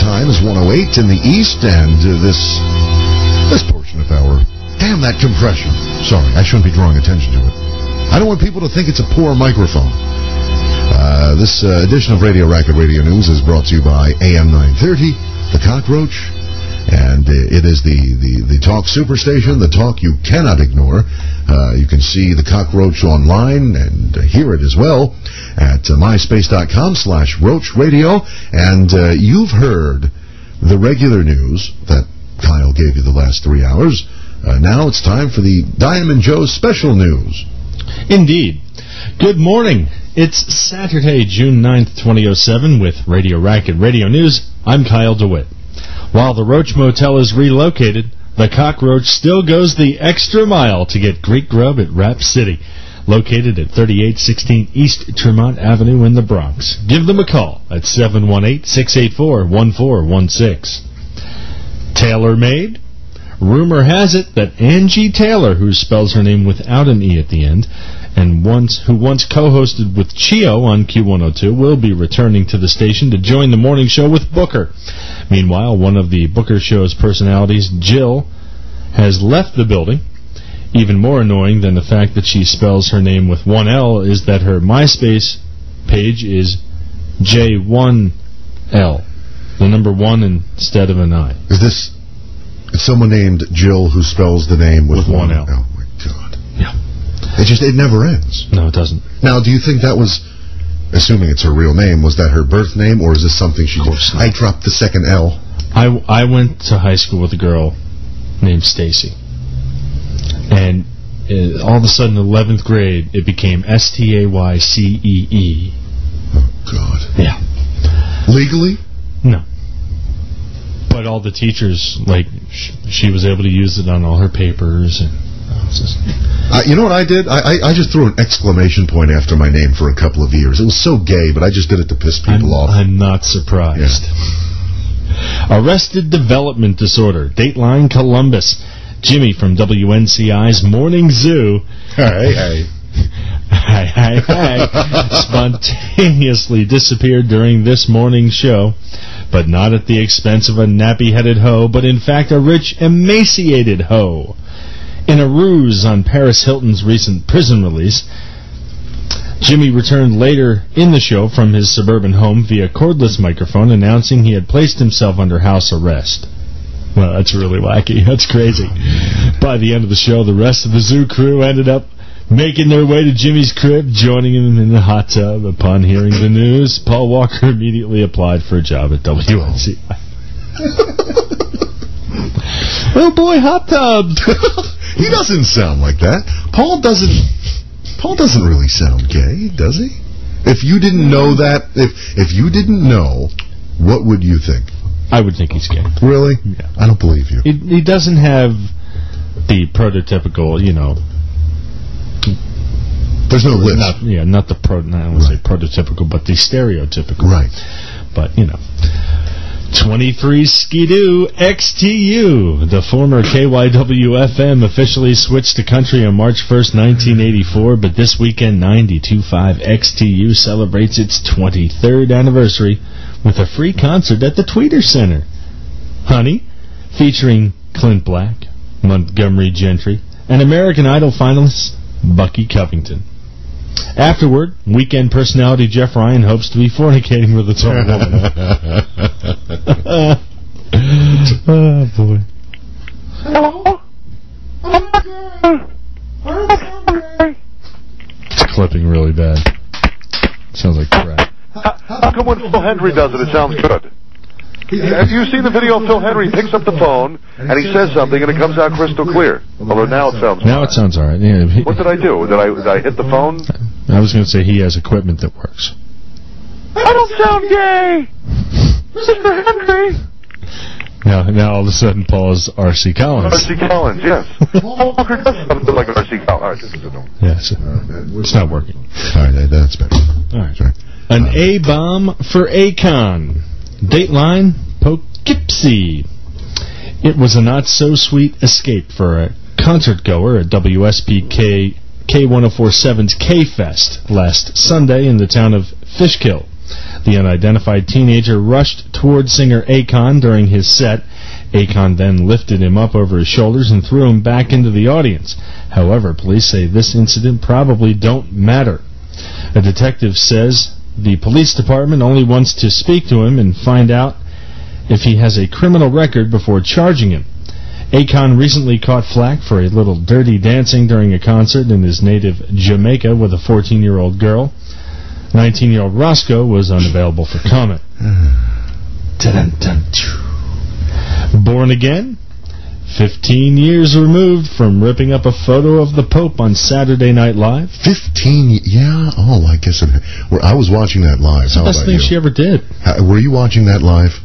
time is 1:08 in the East, and this portion of our... Damn that compression. Sorry, I shouldn't be drawing attention to it. I don't want people to think it's a poor microphone. This edition of Radio Racket Radio News is brought to you by AM 930, The Cockroach, and it is the talk superstation, the talk you cannot ignore. You can see The Cockroach online and hear it as well at myspace.com/roachradio, and you've heard the regular news that Kyle gave you the last 3 hours. Now it's time for the Diamond Joe's special news. Indeed. Good morning. It's Saturday, June 9th, 2007, with Radio Racket Radio News. I'm Kyle DeWitt. While the Roach Motel is relocated, the Cockroach still goes the extra mile to get Greek grub at Rap City, located at 3816 East Tremont Avenue in the Bronx. Give them a call at 718-684-1416. Tailor-made? Rumor has it that Angie Taylor, who spells her name without an E at the end, and who once co-hosted with Chio on Q102, will be returning to the station to join the morning show with Booker. Meanwhile, one of the Booker show's personalities, Jill, has left the building. Even more annoying than the fact that she spells her name with one L is that her MySpace page is J1L, the number 1 instead of an I. Is this someone named Jill who spells the name with one L? Oh, my God. Yeah. It never ends. No, it doesn't. Now, do you think that was, assuming it's her real name, was that her birth name, or is this something she did? I dropped the second L. I went to high school with a girl named Stacy. And all of a sudden, in 11th grade, it became Staycee. Oh, God. Yeah. Legally? No. But all the teachers, she was able to use it on all her papers. And you know what I did? I just threw an exclamation point after my name for a couple of years. It was so gay, but I just did it to piss people off. I'm not surprised. Yeah. Arrested development disorder. Dateline Columbus. Jimmy from WNCI's Morning Zoo. Hey. Spontaneously disappeared during this morning's show, but not at the expense of a nappy-headed hoe, but in fact a rich, emaciated hoe. In a ruse on Paris Hilton's recent prison release, Jimmy returned later in the show from his suburban home via cordless microphone, announcing he had placed himself under house arrest. Well, that's really wacky. That's crazy. By the end of the show, the rest of the zoo crew ended up making their way to Jimmy's crib, joining him in the hot tub. Upon hearing the news, Paul Walker immediately applied for a job at WNCI. Oh boy, hot tub. He doesn't sound like that. Paul doesn't really sound gay, does he? If you didn't know that, if you didn't know, what would you think? I would think he's gay. Really? Yeah. I don't believe you. He doesn't have the prototypical, There's no lips. Not the I don't want to say prototypical, but the stereotypical. Right. But, 23 Skidoo XTU. The former KYW-FM officially switched to country on March 1st, 1984, but this weekend 92.5 XTU celebrates its 23rd anniversary with a free concert at the Tweeter Center. Honey, featuring Clint Black, Montgomery Gentry, and American Idol finalist Bucky Covington. Afterward, weekend personality Jeff Ryan hopes to be fornicating with a tall woman. Oh, boy. Hello? It's clipping really bad. Sounds like crap. How come when Phil Hendry does it, it sounds good? Have you seen the video of Phil Hendry? He picks up the phone, and he says something, and it comes out crystal clear. Although now it sounds Now it sounds all right. Yeah, what did I do? Did I hit the phone? I was going to say he has equipment that works. I don't sound gay! Mr. Hendry! Now all of a sudden Paul is R.C. Collins. R.C. Collins, yes. Paul Walker does something like R.C. Collins. All right, this is a no. Yes. It's not working. All right, that's better. All right. Sorry. An A-bomb for Akon. Dateline, Poughkeepsie. It was a not-so-sweet escape for a concert-goer at WSPK K1047's K-Fest last Sunday in the town of Fishkill. The unidentified teenager rushed toward singer Akon during his set. Akon then lifted him up over his shoulders and threw him back into the audience. However, police say this incident probably don't matter. A detective says the police department only wants to speak to him and find out if he has a criminal record before charging him. Akon recently caught flack for a little dirty dancing during a concert in his native Jamaica with a 14-year-old girl. 19-year-old Roscoe was unavailable for comment. Born again, 15 years removed from ripping up a photo of the Pope on Saturday Night Live. 15, yeah. Oh, I guess I was watching that live. It's the best thing she ever did. Were you watching that live?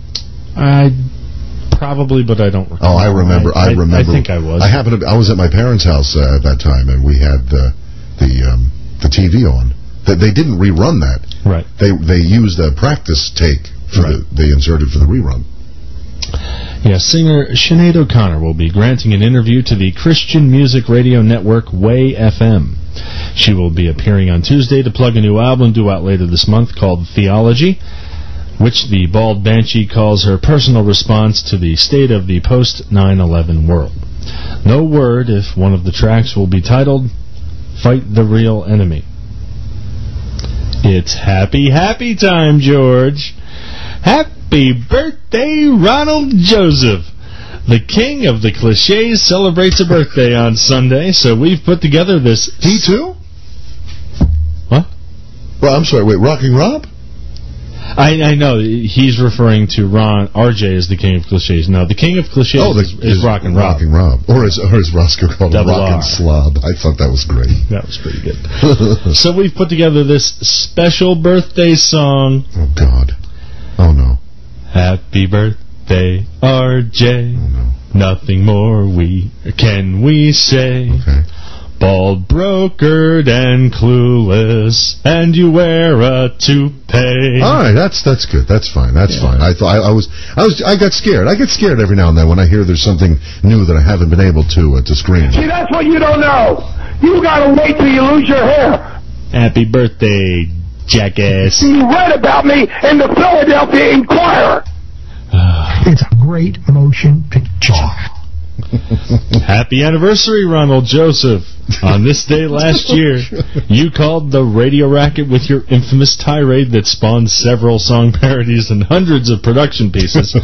Probably, but I don't recall. Oh, I remember. I think I was. I was at my parents' house at that time, and we had the TV on. They didn't rerun that. Right. They used a practice take they inserted for the rerun. Yeah, singer Sinead O'Connor will be granting an interview to the Christian music radio network Way FM. She will be appearing on Tuesday to plug a new album due out later this month called Theology, which the Bald Banshee calls her personal response to the state of the post-9/11 world. No word if one of the tracks will be titled Fight the Real Enemy. It's happy, happy time, George. Happy birthday, Ronald Joseph. The king of the cliches celebrates a birthday on Sunday, so we've put together this... He too? What? Well, I'm sorry, wait, Rocking Rob? I know, he's referring to RJ as the king of cliches. No, the king of cliches is Rockin' Rob. Rockin' Rob. Or as Roscoe called him, Rockin' Slob. I thought that was great. That was pretty good. So we've put together this special birthday song. Oh, God. Oh, no. Happy birthday, RJ. Oh, no. Nothing more can we say. Okay. Bald, brokered, and clueless, and you wear a toupee. All right, that's good. That's fine. That's fine. I thought I got scared. I get scared every now and then when I hear there's something new that I haven't been able to screen. See, that's what you don't know. You gotta wait till you lose your hair. Happy birthday, jackass. You read about me in the Philadelphia Inquirer. It's a great motion picture. Happy anniversary, Ronald Joseph. On this day last year, you called the Radio Racket with your infamous tirade that spawned several song parodies and hundreds of production pieces.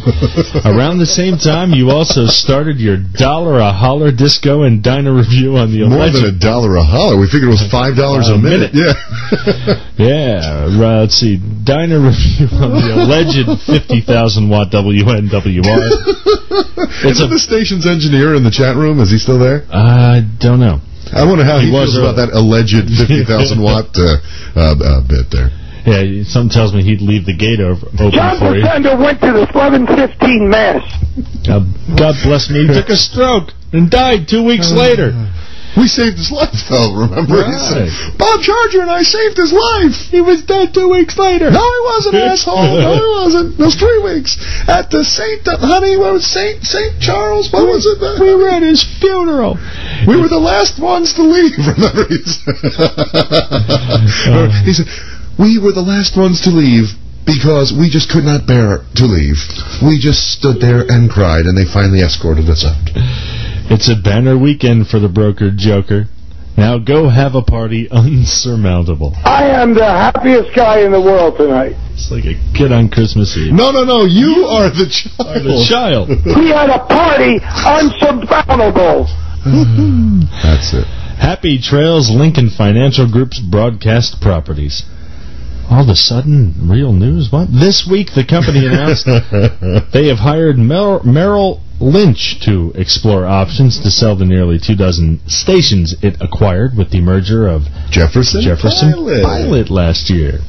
Around the same time, you also started your $1 a holler disco and diner review on the More than $1 a holler. We figured it was $5 a minute. Yeah. Yeah. Let's see. Diner review on the alleged 50,000-watt WNWR. Isn't the station's engineer in the chat room? Is he still there? I don't know. I wonder how he feels about that alleged 50,000-watt bit there. Yeah, something tells me he'd leave the gate open John for you. John went to the 11:15 Mass. God bless me. He took a stroke and died 2 weeks later. We saved his life, though, remember? Right. He said, Bob Charger and I saved his life. He was dead 2 weeks later. No, he wasn't, asshole. No, he wasn't. It was 3 weeks. At the St. Charles, what was it? We were at his funeral. We were the last ones to leave, remember? He said, we were the last ones to leave because we just could not bear to leave. We just stood there and cried, and they finally escorted us out. It's a banner weekend for the brokered joker. Now go have a party unsurmountable. I am the happiest guy in the world tonight. It's like a kid on Christmas Eve. No. You are the child. The child. We had a party unsurmountable. That's it. Happy Trails Lincoln Financial Group's broadcast properties. All of a sudden, real news? What? This week, the company announced they have hired Merrill Lynch to explore options to sell the nearly 24 stations it acquired with the merger of Jefferson Pilot last year.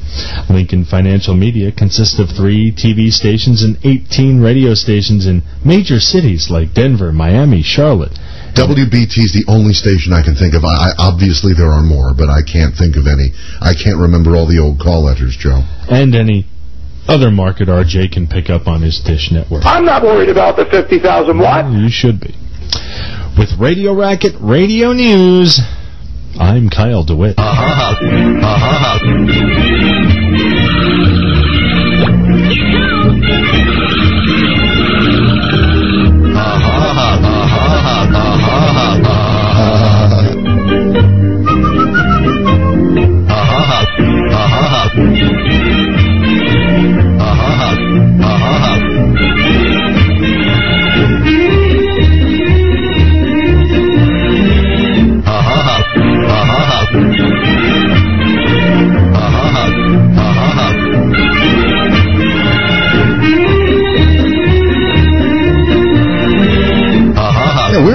Lincoln Financial Media consists of 3 TV stations and 18 radio stations in major cities like Denver, Miami, Charlotte. WBT's the only station I can think of. Obviously, there are more, but I can't think of any. I can't remember all the old call letters, Joe. And any other market RJ can pick up on his Dish network. I'm not worried about the 50,000 watt. You should be. With Radio Racket Radio News, I'm Kyle DeWitt.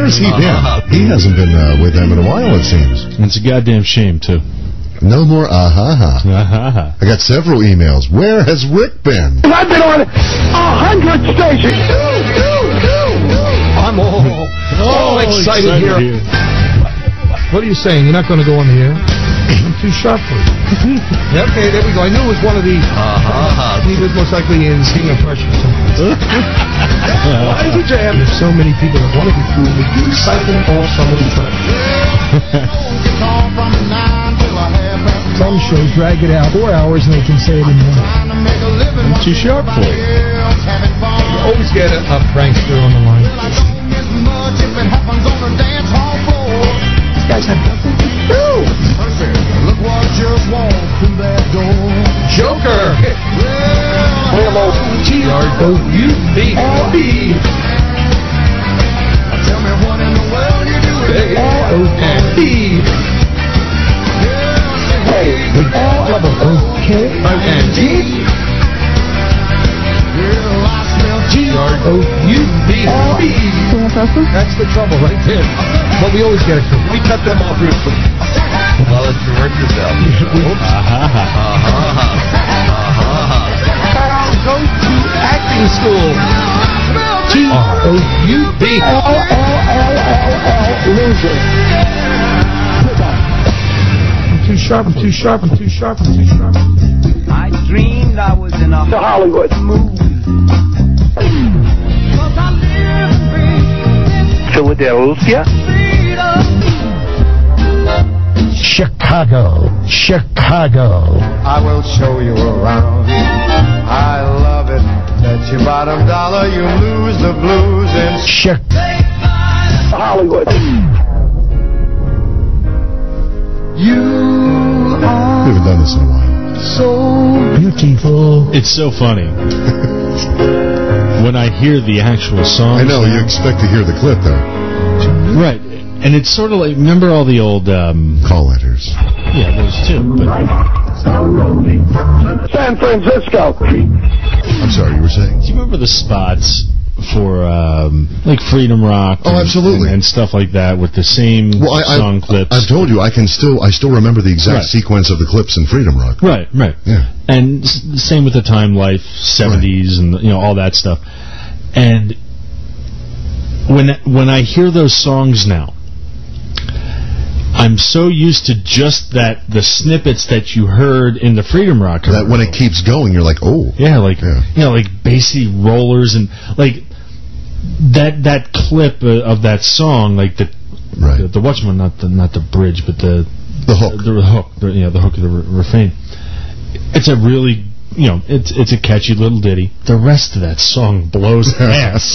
Where's he been? He hasn't been with them in a while, it seems. It's a goddamn shame, too. No more I got several emails. Where has Rick been? I've been on 100 stations. I'm all excited here. What are you saying? You're not going to go on the air? I'm too sharp for you. Okay, there we go. I knew it was one of these. He was most likely in Sting Impressions. Why is it jam? There's so many people that want to be cool. We keep cycling off somebody's track. Some shows drag it out 4 hours and they can say it in 1 hour. I'm too sharp for it. You always get a prankster on the line. You guys have nothing to do. Look what just walked through that door. Joker. G-R-O-U-B-R-B. Tell me what in the world you doing. R-O-N-D. R-O-N-D. G-R-O-U-B-R-B. That's the trouble right there. But we always get it. We cut them off real quick. Well, it's yourself. Go to acting school. G-R-O-U-B. L-L-L-L-L loser. I'm too sharp. I dreamed I was in a Hollywood movie. Philadelphia. Chicago. I will show you around. I love it. Bet your bottom dollar you lose the blues in Hollywood. You We haven't done this in a while. so beautiful. It's so funny. When I hear the actual song. I know, you expect to hear the clip, though. Right. And it's sort of like, remember all the old... call letters. Yeah, those too. But San Francisco. I'm sorry, you were saying? do you remember the spots for, like, Freedom Rock? Oh, absolutely. And stuff like that with the same song clips. I've told you, I still remember the exact sequence of the clips in Freedom Rock. Right. Yeah. And same with the Time Life 70s and, all that stuff. And when I hear those songs now, I'm so used to just the snippets that you heard in the Freedom Rock commercial. That when it keeps going, you're like, oh. Yeah, like bassy rollers and like that clip of that song, like the whatchamacallit, not the bridge, but the hook, the hook of the refrain. It's a really it's a catchy little ditty. The rest of that song blows ass.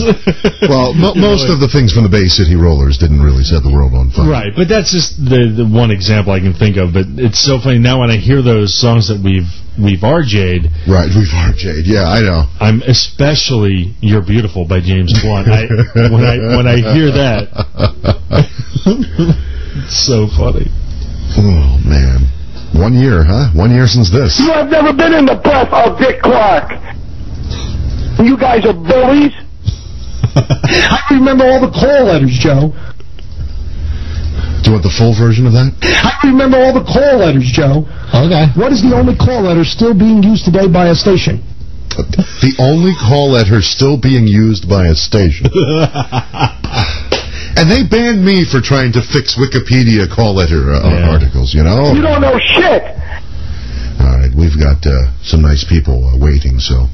Well, most of the things from the Bay City Rollers didn't really set the world on fire. Right, but that's just the one example I can think of. But it's so funny now when I hear those songs that we've RJ'd. Right, we've RJ'd. Yeah, I know. I'm especially "You're Beautiful" by James Blunt. When I hear that, it's so funny. Oh man. 1 year, huh? 1 year since this. You have never been in the breath of Dick Clark. You guys are bullies. I remember all the call letters, Joe. Do you want the full version of that? I remember all the call letters, Joe. Okay. What is the only call letter still being used today by a station? The only call letter still being used by a station. And they banned me for trying to fix Wikipedia call letter articles, You don't know shit. All right, we've got some nice people waiting, so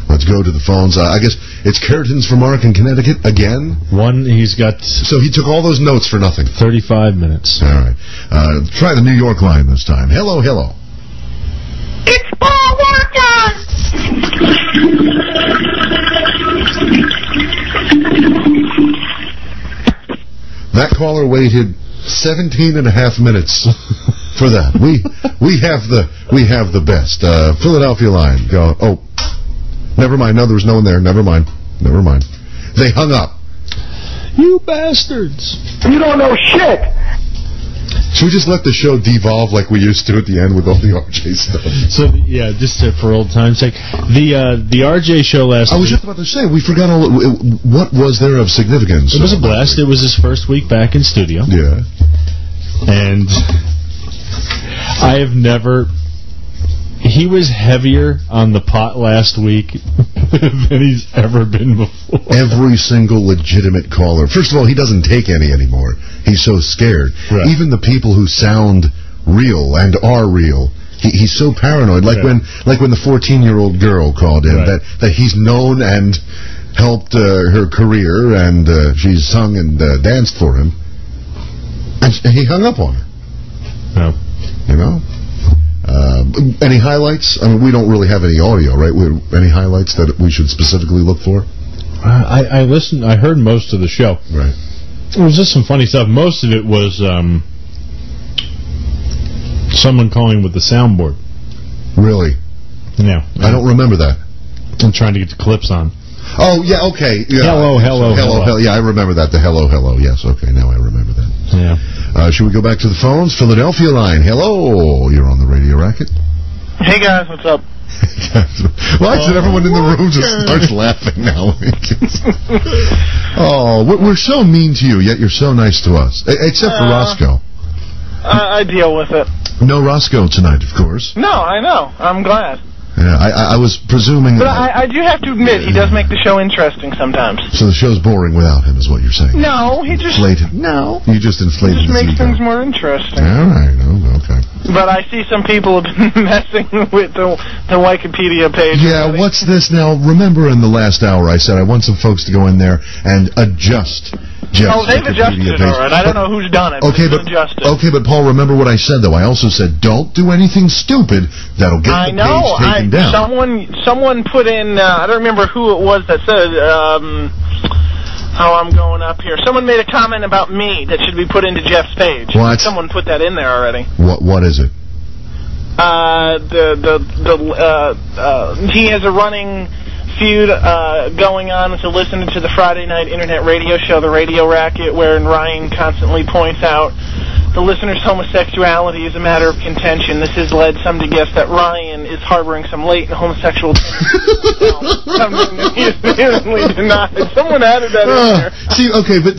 let's go to the phones. I guess it's Curtains from Mark in Connecticut again. He's got... So he took all those notes for nothing. 35 minutes. All right. Try the New York line this time. Hello. It's Paul Walker. That caller waited 17 and a half minutes for that. We have the best. Philadelphia line. Go. Oh, never mind. No, there was no one there. Never mind. They hung up. You bastards. You don't know shit. Should we just let the show devolve like we used to at the end with all the RJ stuff? So, yeah, just for old time's sake. The RJ show last week... I was just about to say, we forgot all... What was there of significance? It was a blast. It was his first week back in studio. Yeah. And I have never... He was heavier on the pot last week than he's ever been before. Every single legitimate caller. First of all, he doesn't take any anymore. He's so scared. Right. Even the people who sound real and are real, he's so paranoid. Like when the 14-year-old girl called in, that he's known and helped her career, and she's sung and danced for him, and he hung up on her. No. You know? Any highlights? I mean, we don't really have any audio, right? Any highlights that we should specifically look for? I listened. I heard most of the show. Right. It was just some funny stuff. Most of it was someone calling with the soundboard. Really? Yeah. I don't remember that. I'm trying to get the clips on. Oh, yeah, okay. Yeah, hello. Yeah, I remember that. The hello. Yes, okay, now I remember that. Yeah. Should we go back to the phones? Philadelphia line. Hello. You're on the Radio Racket. Hey, guys. What's up? Why is everyone in the room just starts laughing now? Oh, we're so mean to you, yet you're so nice to us. Except for Roscoe. I deal with it. No Roscoe tonight, of course. No, I know. I'm glad. Yeah, I was presuming... But I do have to admit, he does make the show interesting sometimes. So the show's boring without him, is what you're saying? No, he just... Inflated. No. You just inflated He just makes things more interesting. All right, okay. But I see some people have been messing with the Wikipedia page. Yeah, already. What's this now? Remember in the last hour I said I want some folks to go in there and adjust Jeff's they've adjusted it, all right. I don't know who's done it, okay, but Paul, remember what I said, though. I also said, don't do anything stupid that'll get the page taken down. Someone put in, I don't remember who it was that said, I'm going up here. Someone made a comment about me that should be put into Jeff's page. What? Someone put that in there already. What is it? He has a running feud going on to listening to the Friday night internet radio show, the Radio Racket, wherein Ryan constantly points out the listener's homosexuality is a matter of contention. This has led some to guess that Ryan is harboring some latent homosexual something that he has vehemently denied. Someone added that in there.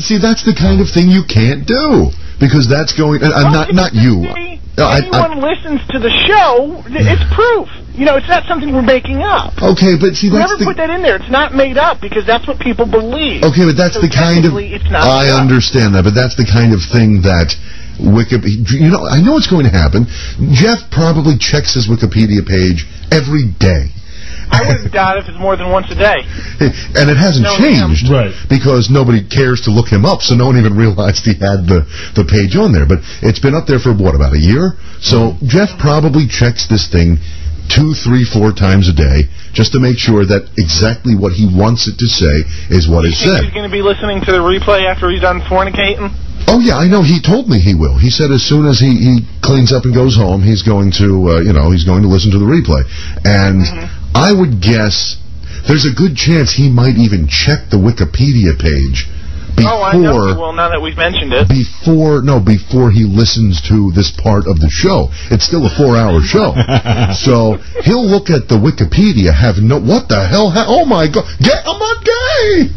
See, that's the kind of thing you can't do. Because that's going... not you. Anyone listens to the show, it's proof. You know, it's not something we're making up. Okay, but see, that's Whoever put that in there, it's not made up, because that's what people believe. Okay, but that's the kind of... It's not I understand that, but that's the kind of thing that Wikipedia... You know, I know what's going to happen. Jeff probably checks his Wikipedia page every day. I wouldn't doubt if it's more than once a day. And it hasn't changed, right? Because nobody cares to look him up, so no one even realized he had the page on there. But it's been up there for, what, about a year? So Jeff probably checks this thing 2, 3, 4 times a day just to make sure that exactly what he wants it to say is what it said. He's going to be listening to the replay after he's done fornicating? Oh, yeah, I know. He told me he will. He said as soon as he cleans up and goes home, he's going to, he's going to listen to the replay. And I would guess there's a good chance he might even check the Wikipedia page before... I know he will, now that we've mentioned it. Before he listens to this part of the show. It's still a 4-hour show. So he'll look at the Wikipedia, what the hell? Oh, my God. I'm not gay!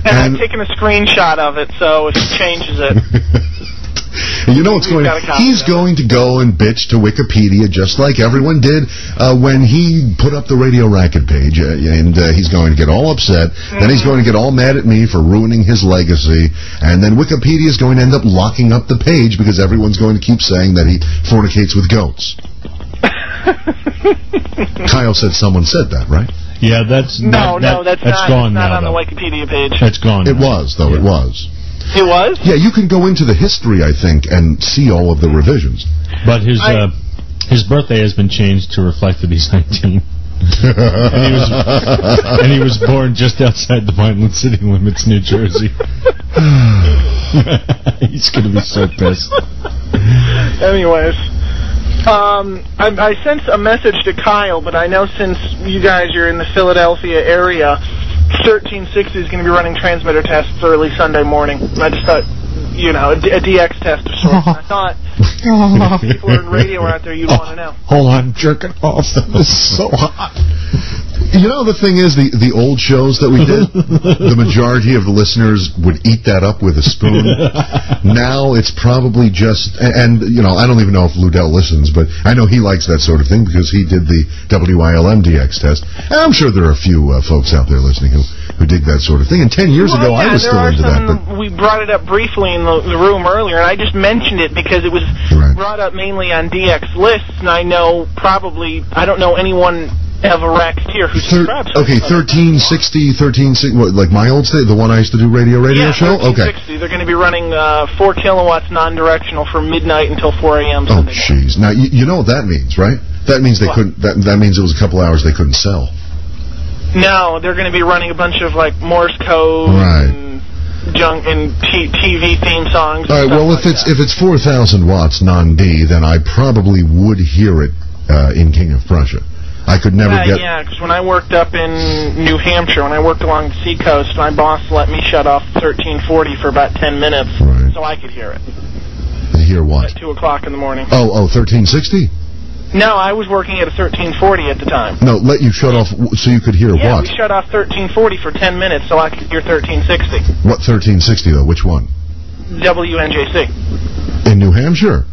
And I've taken a screenshot of it, so if he changes it... You know what's going on? He's going to go and bitch to Wikipedia just like everyone did when he put up the Radio Racket page, and he's going to get all upset. Then he's going to get all mad at me for ruining his legacy, and then Wikipedia is going to end up locking up the page because everyone's going to keep saying that he fornicates with goats. Kyle said someone said that, right? Yeah, that's not. That's gone not now, on the Wikipedia page. That's gone. It was, though. Yeah. It was. It was? Yeah, you can go into the history, I think, and see all of the revisions. But his birthday has been changed to reflect that he's 19. and he was born just outside the Vineland city limits, New Jersey. He's going to be so pissed. Anyways, I sent a message to Kyle, but I know since you guys are in the Philadelphia area, 1360 is going to be running transmitter tests early Sunday morning. And I just thought, a DX test of sorts. I thought People in radio out there, you'd want to know. Hold on, jerking off. This is so hot. You know, the thing is, the old shows that we did, the majority of the listeners would eat that up with a spoon. Now it's probably just, and you know, I don't even know if Ludell listens, but I know he likes that sort of thing because he did the WILM-DX test. And I'm sure there are a few folks out there listening who dig that sort of thing. And 10 years ago, I was still into that. But we brought it up briefly in the room earlier, and I just mentioned it because it was brought up mainly on DX lists, and I know probably, I don't know anyone of a racket here who subscribes. Okay, 1360, what, like my old state, the one I used to do radio show? 1360. Okay. They're going to be running 4 kilowatts non-directional from midnight until 4 a.m. Oh, jeez. Now, you know what that means, right? That means they couldn't, that means it was a couple hours they couldn't sell. No, they're going to be running a bunch of, like, Morse code and junk and TV theme songs. All right, well, if it's 4,000 watts non-D, then I probably would hear it in King of Prussia. I could never get... Yeah, because when I worked up in New Hampshire, when I worked along the seacoast, my boss let me shut off 1340 for about 10 minutes so I could hear it. Hear what? At 2 o'clock in the morning. Oh, 1360? No, I was working at a 1340 at the time. No, let you shut off so you could hear what? Yeah, we shut off 1340 for 10 minutes so I could hear 1360. What 1360, though? Which one? WNJC. In New Hampshire?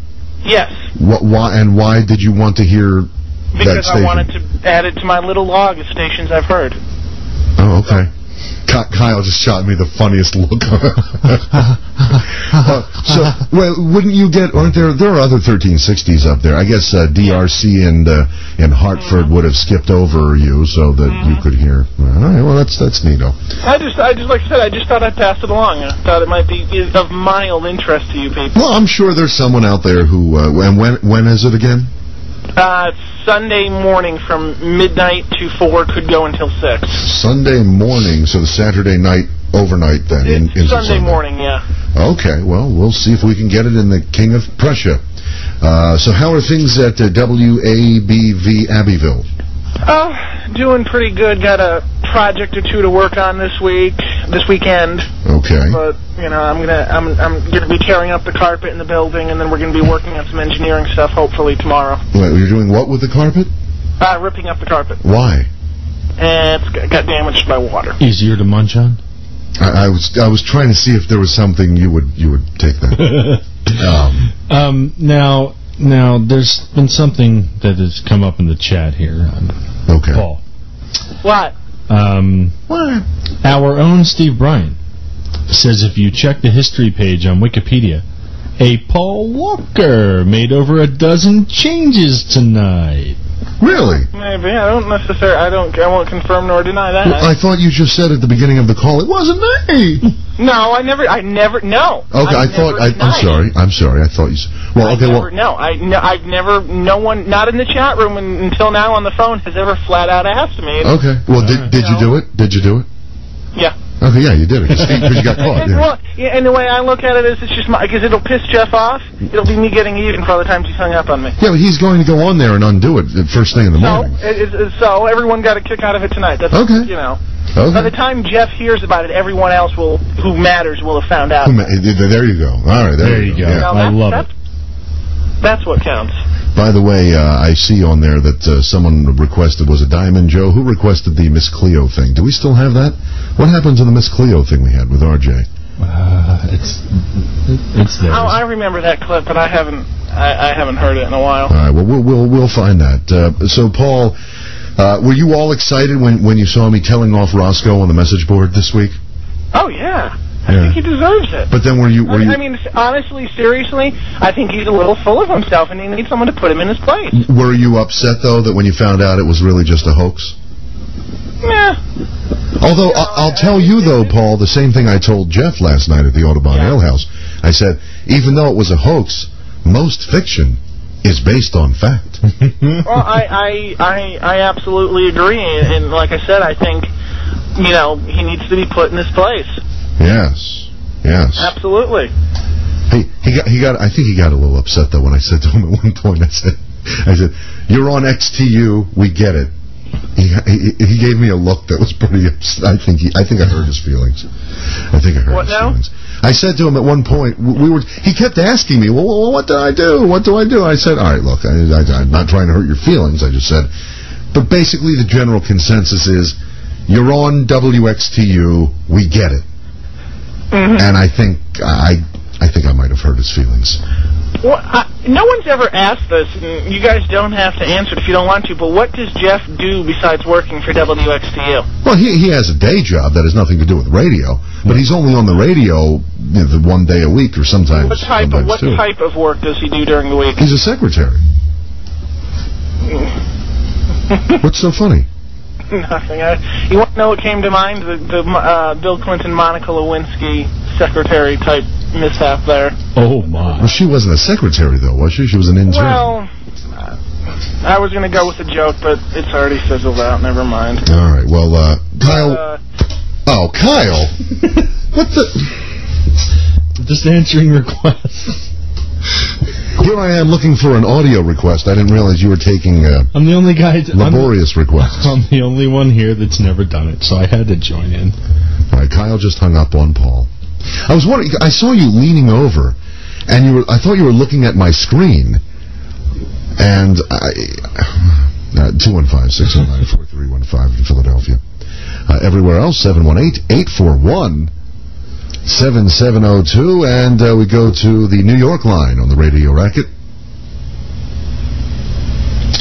Yes. Why did you want to hear... Because I wanted to add it to my little log of stations I've heard. Oh, okay. Kyle just shot me the funniest look. Well, wouldn't you get? Aren't there are other 1360s up there? I guess DRC and Hartford would have skipped over you so that you could hear. All right, well that's neato. I just like I said, I just thought I'd pass it along. I thought it might be of mild interest to you people. Well, I'm sure there's someone out there who. And when is it again? Sunday morning from midnight to 4, could go until 6. Sunday morning, so the Saturday night overnight then. In Sunday morning, yeah. Okay, well, we'll see if we can get it in the King of Prussia. So how are things at WABV Abbeville? Oh, doing pretty good. Got a project or two to work on this weekend. Okay. But you know, I'm gonna be tearing up the carpet in the building, and then we're gonna be working on some engineering stuff hopefully tomorrow. Wait, you're doing what with the carpet? Ripping up the carpet. Why? It's got damaged by water. Easier to munch on? I was trying to see if there was something you would take that. Now, there's been something that has come up in the chat here. Okay. Paul. What? What? Our own Steve Bryant says if you check the history page on Wikipedia, a Paul Walker made over a dozen changes tonight. Really? Maybe. I won't confirm nor deny that. Well, I thought you just said at the beginning of the call, it wasn't me. No, I never, no. Okay, I'm sorry. I thought you said, no one, not in the chat room until now on the phone, has ever flat out asked me. Okay. Well, did you do it? Did you do it? Yeah. Okay, yeah, you did it because you got caught. Well, and the way I look at it is, it's just because it'll piss Jeff off. It'll be me getting even for all the times he's hung up on me. Yeah, but he's going to go on there and undo it the first thing in the morning. So everyone got a kick out of it tonight. That's, okay. You know. Okay. By the time Jeff hears about it, everyone else who matters will have found out. There you go. All right, there you go. Yeah. I love it. That's what counts. By the way, I see on there that someone requested, was it Diamond Joe? Who requested the Miss Cleo thing? Do we still have that? What happened to the Miss Cleo thing we had with RJ? It's there. I remember that clip, but I haven't heard it in a while. All right, well, we'll find that. So, Paul, were you all excited when you saw me telling off Roscoe on the message board this week? Oh, yeah. I think he deserves it. But then were you... I mean, honestly, seriously, I think he's a little full of himself, and he needs someone to put him in his place. Were you upset, though, that when you found out it was really just a hoax? Yeah. Although, I'll tell you, though, Paul, the same thing I told Jeff last night at the Audubon Ale House. I said, even though it was a hoax, most fiction is based on fact. Well, I absolutely agree, and like I said, I think, you know, he needs to be put in his place. Yes. Absolutely. Hey, I think he got a little upset though when I said to him at one point. I said, you're on XTU, we get it. He gave me a look that was pretty upset. I think I hurt his feelings. I think I hurt his feelings. I said to him at one point, he kept asking me, well, what did I do? What do I do? I said, all right, look, I'm not trying to hurt your feelings. I just said, but basically the general consensus is, you're on WXTU, we get it. Mm-hmm. And I think I might have hurt his feelings. Well, no one's ever asked this, and you guys don't have to answer it if you don't want to, but what does Jeff do besides working for WXTU? Well, he has a day job that has nothing to do with radio, but he's only on the radio the 1 day a week or sometimes What type of work does he do during the week? He's a secretary. What's so funny? Nothing. You want to know what came to mind? The Bill Clinton, Monica Lewinsky secretary type mishap there. Oh, my. Well, she wasn't a secretary, though, was she? She was an intern. Well, I was going to go with a joke, but it's already fizzled out. Never mind. All right. Well, Kyle... Kyle? What the... Just answering requests. Here I am looking for an audio request. I didn't realize you were taking I'm the only guy laborious requests. I'm the only one here that's never done it, so I had to join in. All right, Kyle just hung up on Paul. I was wondering, I saw you leaning over, and I thought you were looking at my screen, and 215-609-4315 in Philadelphia. Everywhere else, 718-841-7702, and we go to the New York line on the Radio Racket.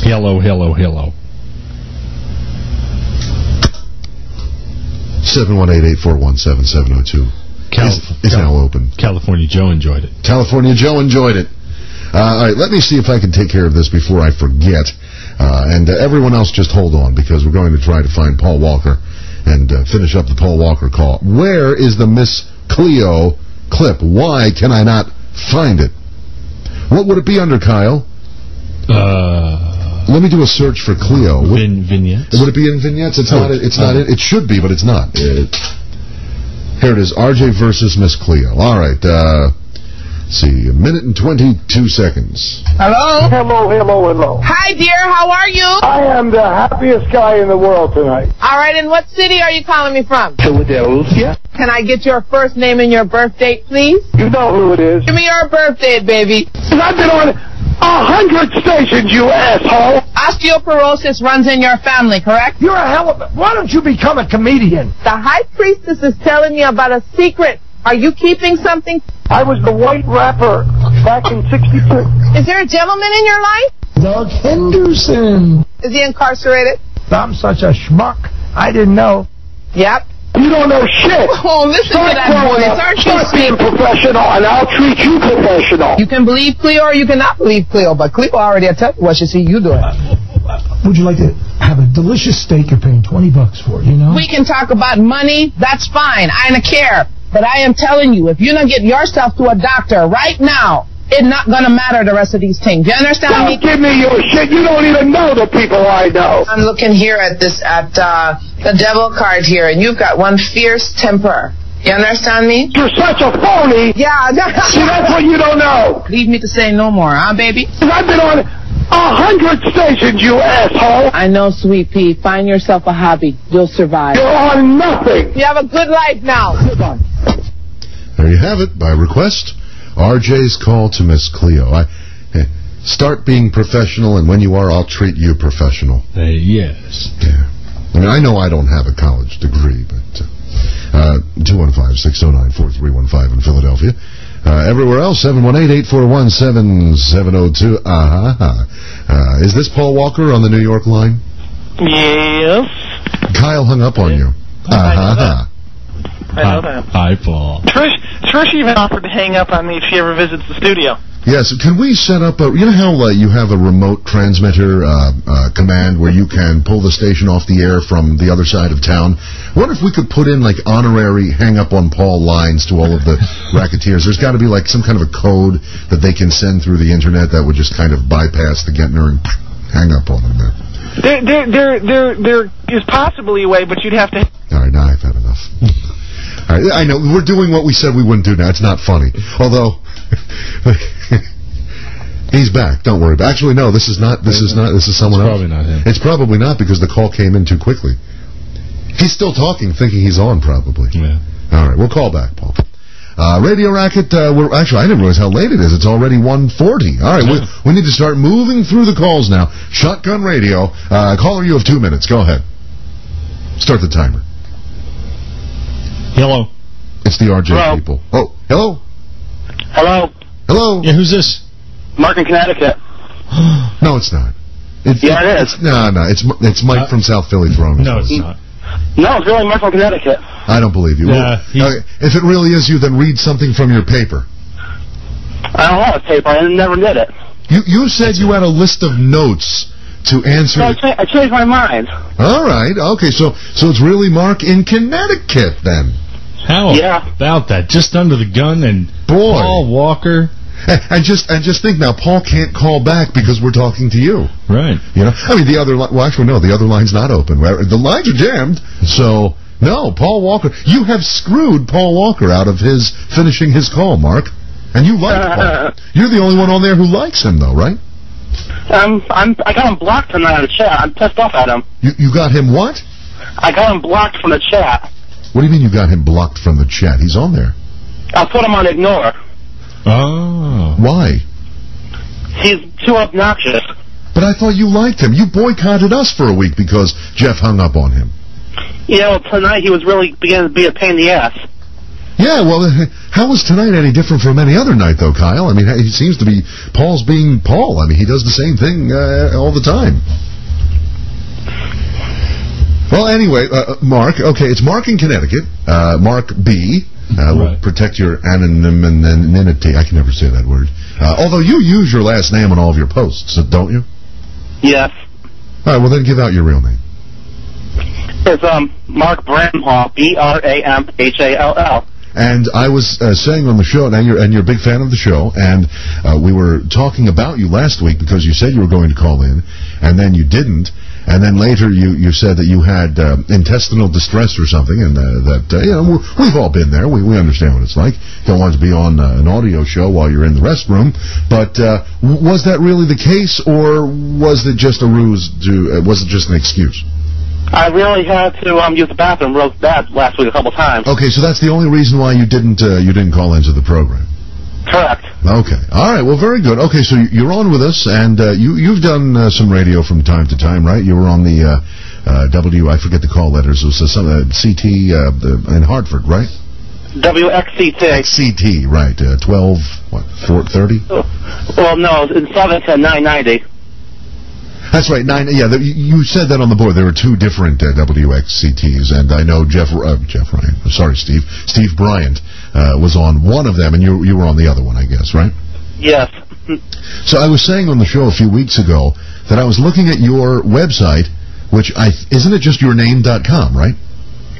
Hello, hello, hello. 718-841-7702. It's now open. California Joe enjoyed it. California Joe enjoyed it. All right, let me see if I can take care of this before I forget. And everyone else just hold on, because we're going to try to find Paul Walker and finish up the Paul Walker call. Where is the Miss Cleo clip? Why can I not find it? What would it be under, Kyle? Let me do a search for Cleo. Vignettes. Would it be in vignettes? It's not. It's not. It should be, but it's not. Here it is. RJ versus Miss Cleo. All right. See, 1 minute and 22 seconds. Hello? Hello. Hi, dear. How are you? I am the happiest guy in the world tonight. All right, and what city are you calling me from? Philadelphia. Can I get your first name and your birth date, please? You know who it is. Give me your birth date, baby. I've been on 100 stations, you asshole. Osteoporosis runs in your family, correct? You're a hell of a... Why don't you become a comedian? The high priestess is telling me about a secret. Are you keeping something? I was the white rapper back in 62. Is there a gentleman in your life? Doug Henderson. Is he incarcerated? I'm such a schmuck. I didn't know. Yep. You don't know shit. Oh, listen to that voice. Aren't you Start being professional, and I'll treat you professional. You can believe Cleo or you cannot believe Cleo, but Cleo already tell you what she see you doing. Would you like to have a delicious steak you're paying $20 for, you know? We can talk about money. That's fine. I don't care. But I am telling you, if you don't get yourself to a doctor right now, it's not going to matter the rest of these things. You understand me? Don't give me your shit. You don't even know the people I know. I'm looking here at the devil card here, and you've got one fierce temper. You understand me? You're such a phony. Yeah. See, that's what you don't know. Leave me to say no more, huh, baby? I've been on 100 stations, you asshole. I know, sweet pea. Find yourself a hobby. You'll survive. You're on nothing. You have a good life now. Goodbye. There you have it, by request. RJ's call to Miss Cleo. Start being professional, and when you are, I'll treat you professional. Yes. Yeah. I mean, I know I don't have a college degree, but 215-609-4315 in Philadelphia. Everywhere else, 718-841-7702. Is this Paul Walker on the New York line? Yes. Kyle hung up on you. I know that. Hi, Paul. Trish even offered to hang up on me if she ever visits the studio. Yes, can we set up you know how you have a remote transmitter command where you can pull the station off the air from the other side of town? What if we could put in honorary hang up on Paul lines to all of the racketeers? There's got to be some kind of a code that they can send through the internet that would just kind of bypass the Gettner and hang up on them there. There is possibly a way, but you'd have to... All right, now I've had enough. All right, I know, we're doing what we said we wouldn't do now. It's not funny. Although, He's back. Don't worry. Actually, no. This is not. This is someone else. Probably not him. It's probably not because the call came in too quickly. He's still talking, thinking he's on. Probably. Yeah. All right. We'll call back, Paul. Radio Racket. Actually, I didn't realize how late it is. It's already 1:40. All right. We need to start moving through the calls now. Shotgun Radio. Caller, you have 2 minutes. Go ahead. Start the timer. Hello. It's the RJ Hello. people. Oh, hello. Hello. Hello. Yeah, who's this? Mark in Connecticut. No, it's not. Yeah, it is. No. It's Mike from South Philly throwing. No, it's not. No, it's really Mark from Connecticut. I don't believe you. Yeah, Well, if it really is you, then read something from your paper. I don't have a paper. I never did it. You said you had a list of notes to answer. So I changed my mind. All right. Okay. So it's really Mark in Connecticut then. How about that? Just under the gun and Boy. Paul Walker. And just think now, Paul can't call back because we're talking to you. Right. You know, I mean, the other line's not open. The lines are jammed. So no, Paul Walker. You have screwed Paul Walker out of finishing his call, Mark. And you like Paul. You're the only one on there who likes him, though, right? I got him blocked tonight on the chat. I'm pissed off at him. You got him what? I got him blocked from the chat. What do you mean you got him blocked from the chat? He's on there. I put him on ignore. Oh. Why? He's too obnoxious. But I thought you liked him. You boycotted us for a week because Jeff hung up on him. You know, tonight he was really beginning to be a pain in the ass. Yeah, well, how was tonight any different from any other night, though, Kyle? I mean, he seems to be Paul's being Paul. I mean, he does the same thing all the time. Well, anyway, Mark. Okay, it's Mark in Connecticut. Mark B. Will protect your anonymity. I can never say that word. Although you use your last name on all of your posts, don't you? Yes. All right, well, then give out your real name. It's Mark Bramhall, Bramhall. And I was saying on the show, and you're a big fan of the show, and we were talking about you last week because you said you were going to call in, and then you didn't, and then later you said that you had intestinal distress or something, and we've all been there. We understand what it's like. Don't want to be on an audio show while you're in the restroom, but was that really the case, or was it just a ruse? Was it just an excuse? I really had to use the bathroom real bad last week a couple times. Okay, so that's the only reason why you didn't call into the program. Correct. Okay. All right. Well, very good. Okay, so you're on with us, and you've done some radio from time to time, right? You were on the I forget the call letters. It was some CT in Hartford, right? WXCT. XCT, right? 4:30. Well, no, in Southern 990. That's right. You said that on the board. There were two different WXCTs, and I know Steve Bryant was on one of them, and you were on the other one, I guess, right? Yes. So I was saying on the show a few weeks ago that I was looking at your website, which isn't it just yourname.com, right?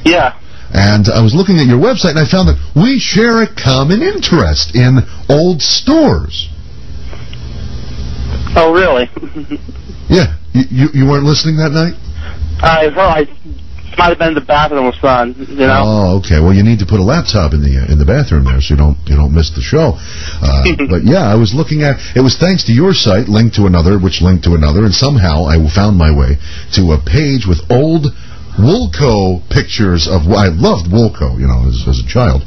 Yeah. And I was looking at your website, and I found that we share a common interest in old stores. Oh, really? Yeah. You weren't listening that night? I heard. I might have been in the bathroom with son. You know. Oh, okay. Well, you need to put a laptop in the bathroom there so you don't miss the show. But yeah, I was looking at it. Was thanks to your site, linked to another, which linked to another, and somehow I found my way to a page with old Woolco pictures of. I loved Woolco, as a child.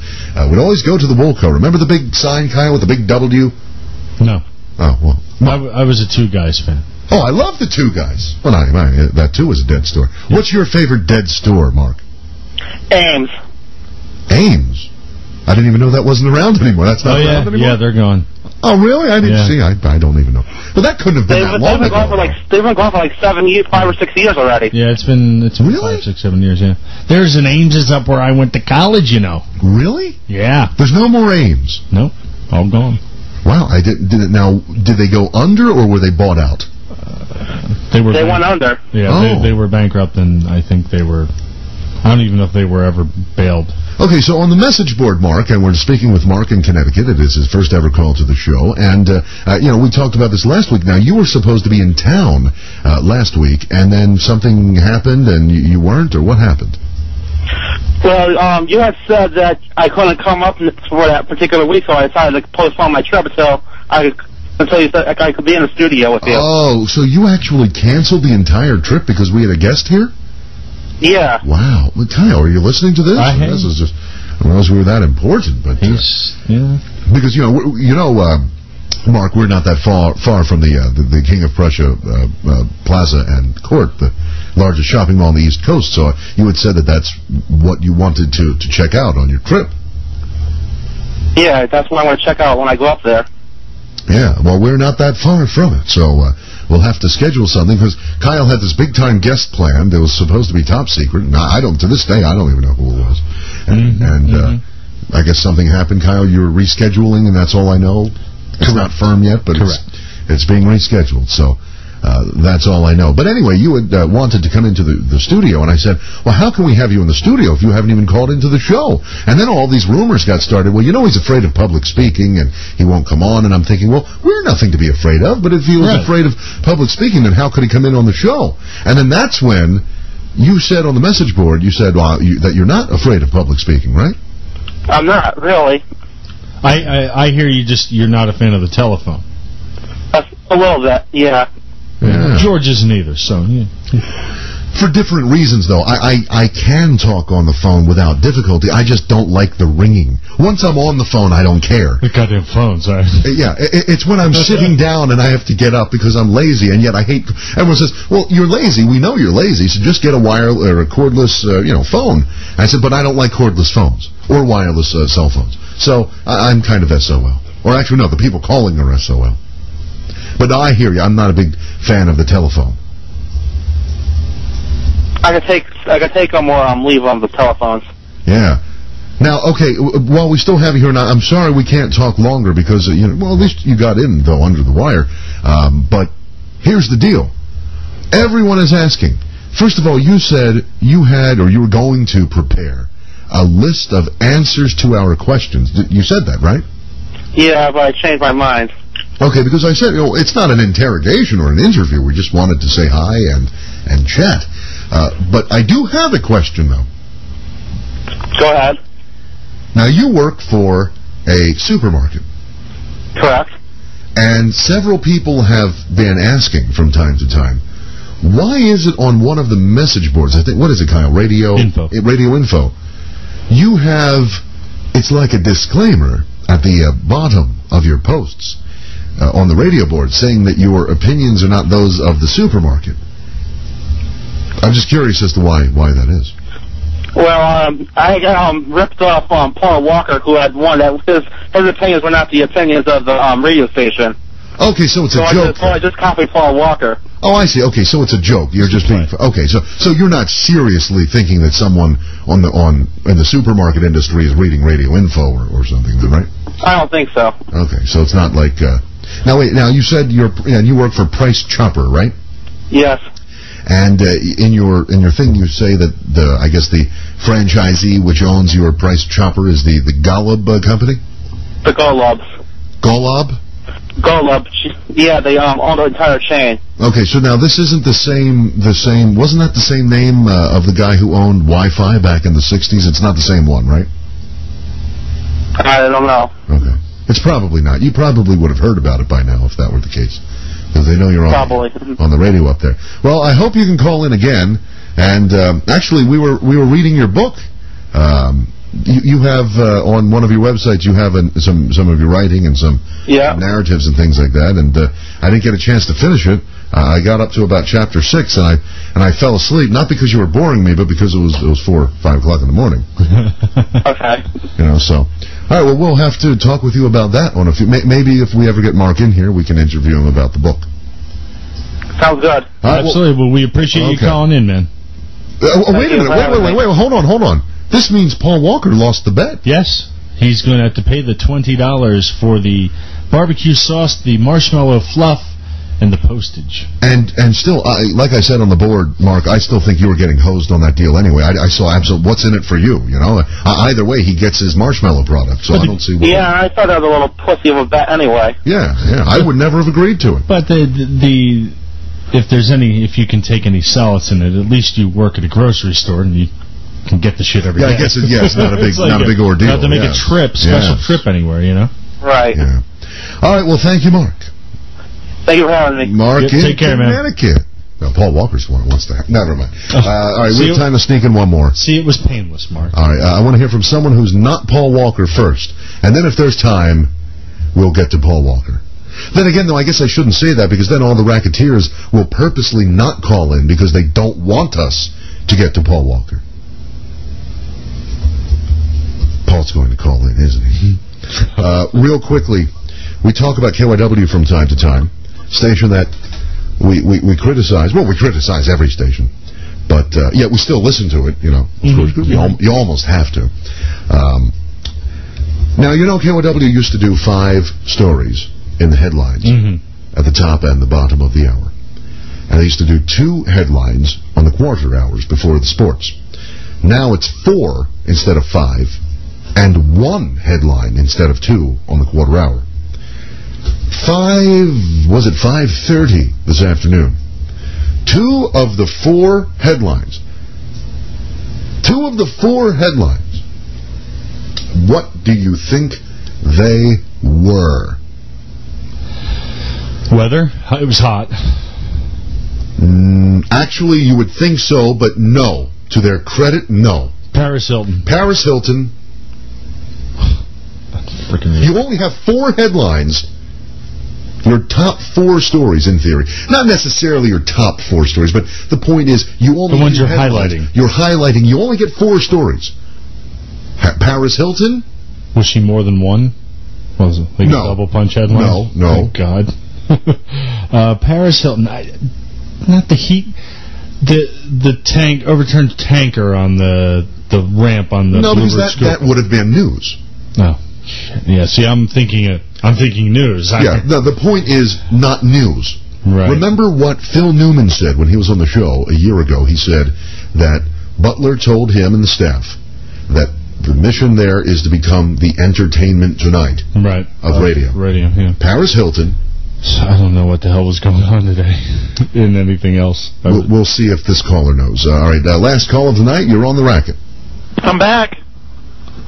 We'd always go to the Woolco. Remember the big sign, Kyle, with the big W? No. Oh well. I was a Two Guys fan. Oh, I love the Two Guys. Well, that too was a dead store. Yeah. What's your favorite dead store, Mark? Ames. Ames? I didn't even know that wasn't around anymore. That's not around anymore? Yeah, they're gone. Oh, really? I didn't see. I don't even know. But that couldn't have been that long ago. They've been gone for like 5 or 6 years already. Yeah, it's been really? 5, 6, 7 years, yeah. There's an Ames up where I went to college, Really? Yeah. There's no more Ames? Nope. All gone. Wow, Now, did they go under or were they bought out? They went under. Yeah, they were bankrupt, and I think they were. I don't even know if they were ever bailed. Okay, so on the message board, Mark, and we're speaking with Mark in Connecticut. It is his first ever call to the show, and we talked about this last week. Now, you were supposed to be in town last week, and then something happened, and you weren't, or what happened? Well, you had said that I couldn't come up for that particular week, so I decided to postpone my trip until I could until you said I could be in the studio with you. Oh, so you actually canceled the entire trip because we had a guest here? Yeah. Wow. Well, Kyle, are you listening to this? This is just, I don't know if we were that important, but because Mark, we're not that far from the King of Prussia Plaza and Court, the largest shopping mall on the East Coast. So you had said that that's what you wanted to check out on your trip. Yeah, that's what I want to check out when I go up there. Yeah, well, we're not that far from it, so we'll have to schedule something, because Kyle had this big-time guest planned that was supposed to be top secret, and to this day, I don't even know who it was. And I guess something happened, Kyle, you're rescheduling, and that's all I know. It's not firm yet, but it's being rescheduled, so that's all I know. But anyway, you had wanted to come into the studio, and I said, well, how can we have you in the studio if you haven't even called into the show? And then all these rumors got started. Well, he's afraid of public speaking, and he won't come on. And I'm thinking, well, we're nothing to be afraid of, but if he was afraid of public speaking, then how could he come in on the show? And then that's when you said on the message board, you said that you're not afraid of public speaking, right? I'm not, really. I hear you're not a fan of the telephone. A little bit, yeah. George isn't either, so For different reasons, though. I can talk on the phone without difficulty. I just don't like the ringing. Once I'm on the phone, I don't care. The goddamn phones, Yeah, it's when I'm sitting down and I have to get up because I'm lazy, and yet I hate... Everyone says, well, you're lazy. We know you're lazy, so just get a cordless, phone. I said, but I don't like cordless phones or wireless cell phones. So I'm kind of SOL. Or actually, no, the people calling are SOL. But I hear you. I'm not a big fan of the telephone. I can take them or leave on the telephones. Yeah. Now, okay, while we still have you here now, I'm sorry we can't talk longer because, well, at least you got in, though, under the wire. But here's the deal. Everyone is asking. First of all, you said you were going to prepare a list of answers to our questions. You said that, right? Yeah, but I changed my mind. Okay, because I said, it's not an interrogation or an interview. We just wanted to say hi and chat. But I do have a question, though. Go ahead. Now, you work for a supermarket. Correct. And several people have been asking from time to time, why is it on one of the message boards, I think, what is it, Kyle? Radio Info. You have, it's like a disclaimer at the bottom of your posts on the radio board saying that your opinions are not those of the supermarket. I'm just curious as to why that is. Well, I got ripped off Paul Walker, who had one that his opinions were not the opinions of the radio station. Okay, so it's a joke. I just copied Paul Walker. Oh, I see. Okay, so it's a joke. You're just being okay. So you're not seriously thinking that someone in the supermarket industry is reading Radio Info or something, right? I don't think so. Okay, so it's not like. Now wait. Now you said you work for Price Chopper, right? Yes. And in your thing, you say that I guess the franchisee which owns your Price Chopper is the Golub company. The Golubs. Golub. Golub. Yeah, they own the entire chain. Okay, so now this isn't the same. Wasn't that the same name of the guy who owned Wi-Fi back in the '60s? It's not the same one, right? I don't know. Okay, it's probably not. You probably would have heard about it by now if that were the case, because they know you're on the radio up there. Well, I hope you can call in again. And actually, we were reading your book. You have on one of your websites, you have some of your writing and some narratives and things like that, and I didn't get a chance to finish it. I got up to about chapter 6, and I fell asleep, not because you were boring me, but because it was 4 or 5 o'clock in the morning. Okay. So all right, well, we'll have to talk with you about that one. Maybe if we ever get Mark in here, we can interview him about the book. Sounds good. Right, absolutely. Well, we appreciate you calling in, man. Wait a minute. Wait. Hold on. This means Paul Walker lost the bet. Yes. He's going to have to pay the $20 for the barbecue sauce, the marshmallow fluff, and the postage. And still, like I said on the board, Mark, I still think you were getting hosed on that deal anyway. I saw absolutely what's in it for you, Either way, he gets his marshmallow product, so I don't see what... Yeah, I thought that was a little pussy of a bet anyway. Yeah, I would never have agreed to it. But if you can take any solace in it, at least you work at a grocery store and you can get the shit every day. I guess it's not a big not a big ordeal. Not to make a special trip anywhere, Right. Yeah. All right, well, thank you, Mark. Thank you for having me. Mark in Take care, man. Connecticut. No, Paul Walker's the one who wants to have. Never mind. All right, we have time to sneak in one more. See, it was painless, Mark. All right, I want to hear from someone who's not Paul Walker first. And then if there's time, we'll get to Paul Walker. Then again, though, I guess I shouldn't say that, because then all the Racketeers will purposely not call in because they don't want us to get to Paul Walker. Paul's going to call in, isn't he? Real quickly, we talk about KYW from time to time. Station that we criticize. Well, we criticize every station. But, yeah, we still listen to it, you know. Of course, you almost have to. Now, you know, KYW used to do 5 stories in the headlines at the top and the bottom of the hour. And they used to do 2 headlines on the quarter hours before the sports. Now it's 4 instead of 5, and 1 headline instead of 2 on the quarter hour. 5:30 this afternoon. 2 of the 4 headlines. 2 of the 4 headlines. What do you think they were? Weather? It was hot. Actually, you would think so, but no. To their credit, no. Paris Hilton. Paris Hilton. You only have 4 headlines. Your top 4 stories, in theory. Not necessarily your top 4 stories, but the point is, you only... The ones you're headlines. highlighting. You're highlighting. You only get 4 stories. Paris Hilton? Was she more than one? Was it like No. a double punch headline? No. Thank God. Paris Hilton. Not the heat. The tank overturned tanker on the ramp on the... No, because that would have been news. No. Yeah, see, I'm thinking news. Yeah, the point is not news. Right. Remember what Phil Newman said when he was on the show a year ago? He said that Butler told him and the staff that the mission there is to become the Entertainment Tonight of radio. Radio, yeah. Paris Hilton. So I don't know what the hell was going on today in anything else. We'll see if this caller knows. All right, last call of the night. You're on the racket. I'm back.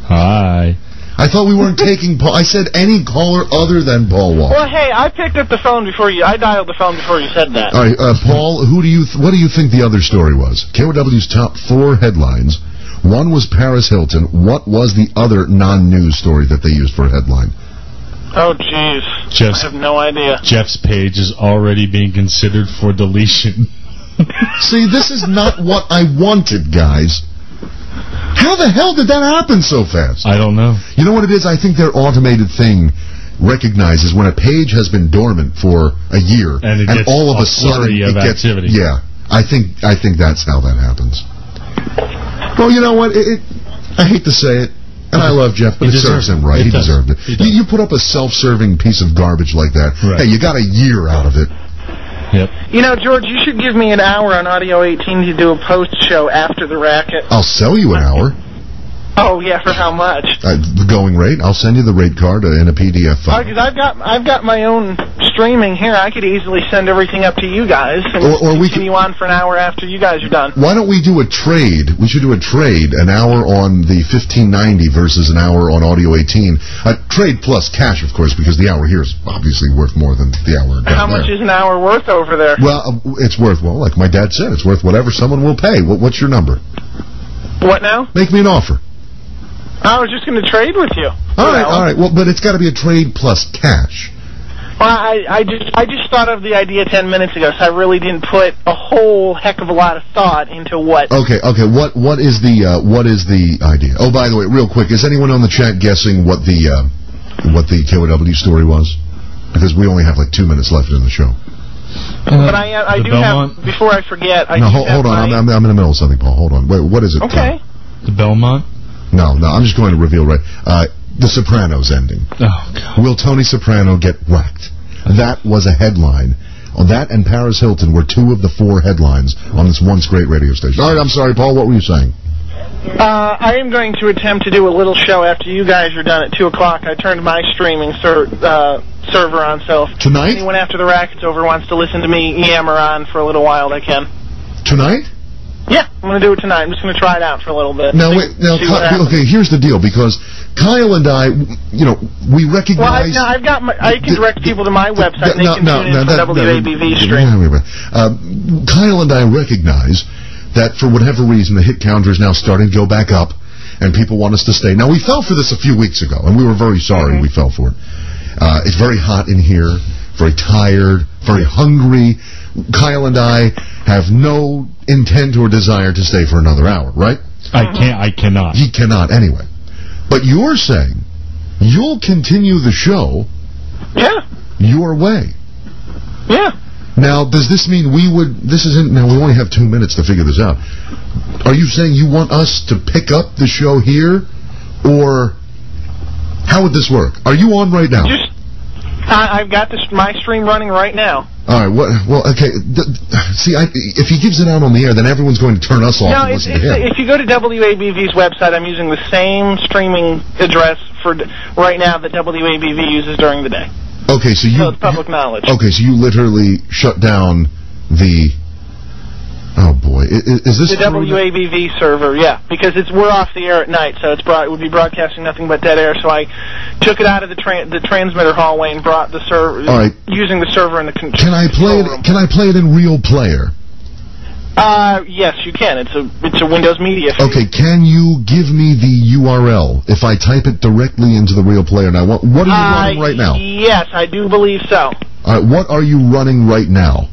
Hi. I thought we weren't taking Paul. I said any caller other than Paul Walker. Well, hey, I picked up the phone before you. I dialed the phone before you said that. All right, Paul. What do you think the other story was? KOW's top 4 headlines. One was Paris Hilton. What was the other non-news story that they used for a headline? Oh, jeez. I have no idea. Jeff's page is already being considered for deletion. See, this is not what I wanted, guys. How the hell did that happen so fast? I don't know. You know what it is? I think their automated thing recognizes when a page has been dormant for a year, and all of a sudden it gets activity. Yeah, I think that's how that happens. Well, you know what? I hate to say it, and I love Jeff, but it serves him right. He deserved it. You put up a self-serving piece of garbage like that. Right. Hey, you got a year out of it. Yep. You know, George, you should give me an hour on Audio 18 to do a post show after the racket. I'll sell you an hour. Oh, yeah, for how much? The going rate. I'll send you the rate card in a PDF file. Because I've got my own streaming here. I could easily send everything up to you guys and or we continue on for an hour after you guys are done. Why don't we do a trade? We should do a trade, an hour on the 1590 versus an hour on Audio 18. A trade plus cash, of course, because the hour here is obviously worth more than the hour down How much is an hour worth over there? Well, it's worth, like my dad said, it's worth whatever someone will pay. What's your number? What now? Make me an offer. I was just going to trade with you. All right. Well, but it's got to be a trade plus cash. Well, I just thought of the idea 10 minutes ago, so I really didn't put a whole heck of a lot of thought into what. Okay. What is the idea? Oh, by the way, real quick, is anyone on the chat guessing what the KOW story was? Because we only have like 2 minutes left in the show. But I do Belmont? Have. Before I forget, hold on. I'm in the middle of something, Paul. Hold on. Wait, what is it? Okay. The Belmont. No, I'm just going to reveal right. The Sopranos ending. Oh, God. Will Tony Soprano get whacked? That was a headline. On that and Paris Hilton were 2 of the 4 headlines on this once great radio station. All right, I'm sorry, Paul, what were you saying? I am going to attempt to do a little show after you guys are done at 2 o'clock. I turned my streaming server on, so tonight? Anyone after the racket's over wants to listen to me yammer on for a little while, they can. Tonight? Yeah, I'm going to do it tonight. I'm just going to try it out for a little bit. Now, wait. Now, okay, here's the deal, because Kyle and I, we recognize... Well, I can direct people to my website. They can tune in for WABV stream. Kyle and I recognize that for whatever reason, the hit counter is now starting to go back up, and people want us to stay. Now, we fell for this a few weeks ago, and we were very sorry we fell for it. It's very hot in here, very tired, very hungry. Kyle and I have no intent or desire to stay for another hour, right? I cannot. He cannot anyway. But you're saying you'll continue the show your way. Yeah. Now, does this mean we only have 2 minutes to figure this out. Are you saying you want us to pick up the show here, or how would this work? Are you on right now? I've got my stream running right now. All right. Well, okay. See, if he gives it out on the air, then everyone's going to turn us off and listen to him. If you go to WABV's website, I'm using the same streaming address for right now that WABV uses during the day. Okay, so it's public knowledge. Okay, so you literally shut down the... Oh boy, is this the WABV server? Yeah, because we're off the air at night, so it would be broadcasting nothing but dead air. So I took it out of the transmitter hallway and brought the server. All right. Using the server in the control Can I play room. it? Can I play it in Real Player? Yes, you can. It's a Windows Media feed. Okay, can you give me the URL if I type it directly into the Real Player? Now, what are you running right now? Yes, I do believe so. All right, what are you running right now?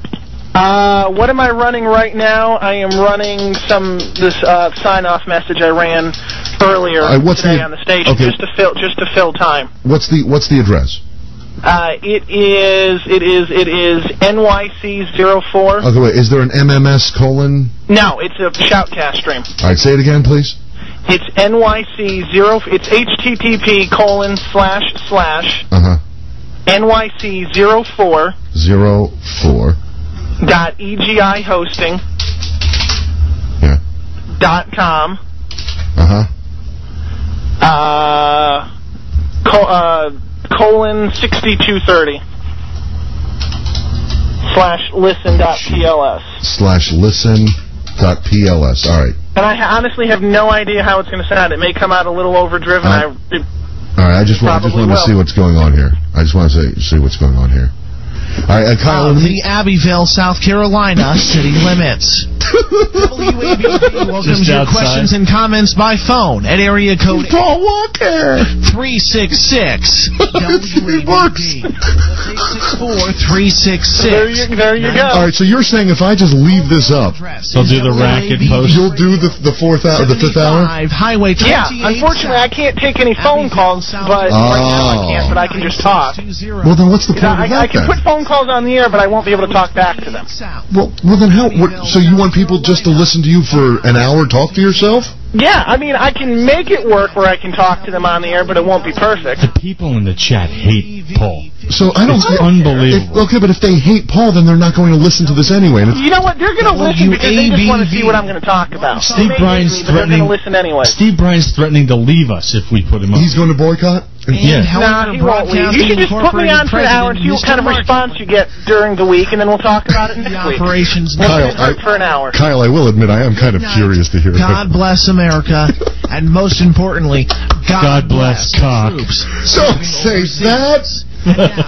What am I running right now? I am running this sign-off message I ran earlier today on the station, just to fill time. What's the address? It is NYC04. Okay, wait, is there an MMS colon? No, it's a shoutcast stream. All right, say it again, please. It's NYC0. It's HTTP : NYC04. 04. .EGI hosting. Yeah. .com. :6230. /listen.pls. /listen.pls. All right. And I honestly have no idea how it's going to sound. It may come out a little overdriven. All right, I just want to see what's going on here. I just want to see what's going on here. All right, Kyle. The Abbeville, South Carolina city limits. WABV welcomes your questions and comments by phone at area code Paul Walker 366 WABV. 864-366. There you go. All right, so you're saying if I just leave this up, they'll do the racket post. You'll do the fifth hour. Highway 28. Yeah, unfortunately I can't take any phone calls, but right now I can't. But I can just talk. Well, then what's the point of that? I can put phone calls on the air, but I won't be able to talk back to them. Well, then how? So you want people just to listen to you for an hour, talk to yourself? Yeah, I mean, I can make it work where I can talk to them on the air, but it won't be perfect. The people in the chat hate Paul. So I don't. It's unbelievable. Okay, but if they hate Paul, then they're not going to listen to this anyway. You know what? They're going to listen because they just want to see what I'm going to talk about. Steve Bryan's threatening. They're going to listen anyway. Steve Bryan's threatening to leave us if we put him up. He's going to boycott. Yeah. Nah, he won't leave. You should just put me on for an hour and see what kind of response you get during the week, and then we'll talk about it next week. For an hour. Kyle, I will admit I am kind of curious to hear that. God bless America, and most importantly, God bless cock. troops. Don't say that.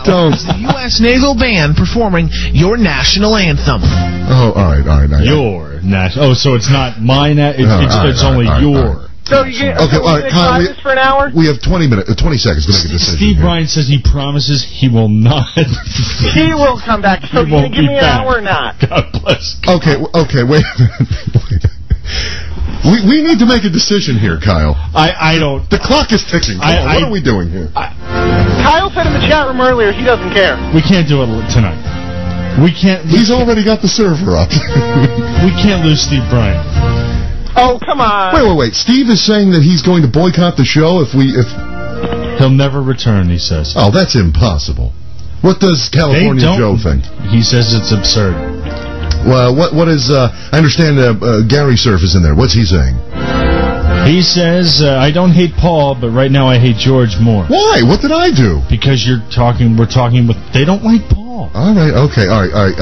Don't. The U.S. Naval Band performing your national anthem. Oh, all right. Your national. Oh, so it's not mine. It's only your. So you try this for an hour? We have 20 seconds to make a decision. Steve Bryan says he promises he will not. He will come back. So you going to give me an hour or not? God bless. Okay, wait a minute. We need to make a decision here, Kyle. I don't. The clock is ticking. What are we doing here? Kyle said in the chat room earlier he doesn't care. We can't do it tonight. We can't. He's already got the server up. We can't lose Steve Bryan. Oh, come on. Wait. Steve is saying that he's going to boycott the show if he'll never return, he says. Oh, that's impossible. What does California Joe think? He says it's absurd. Well, what is, I understand Gary Surf is in there. What's he saying? He says, I don't hate Paul, but right now I hate George more. Why? What did I do? Because we're talking with, they don't like Paul. All right, okay, all right.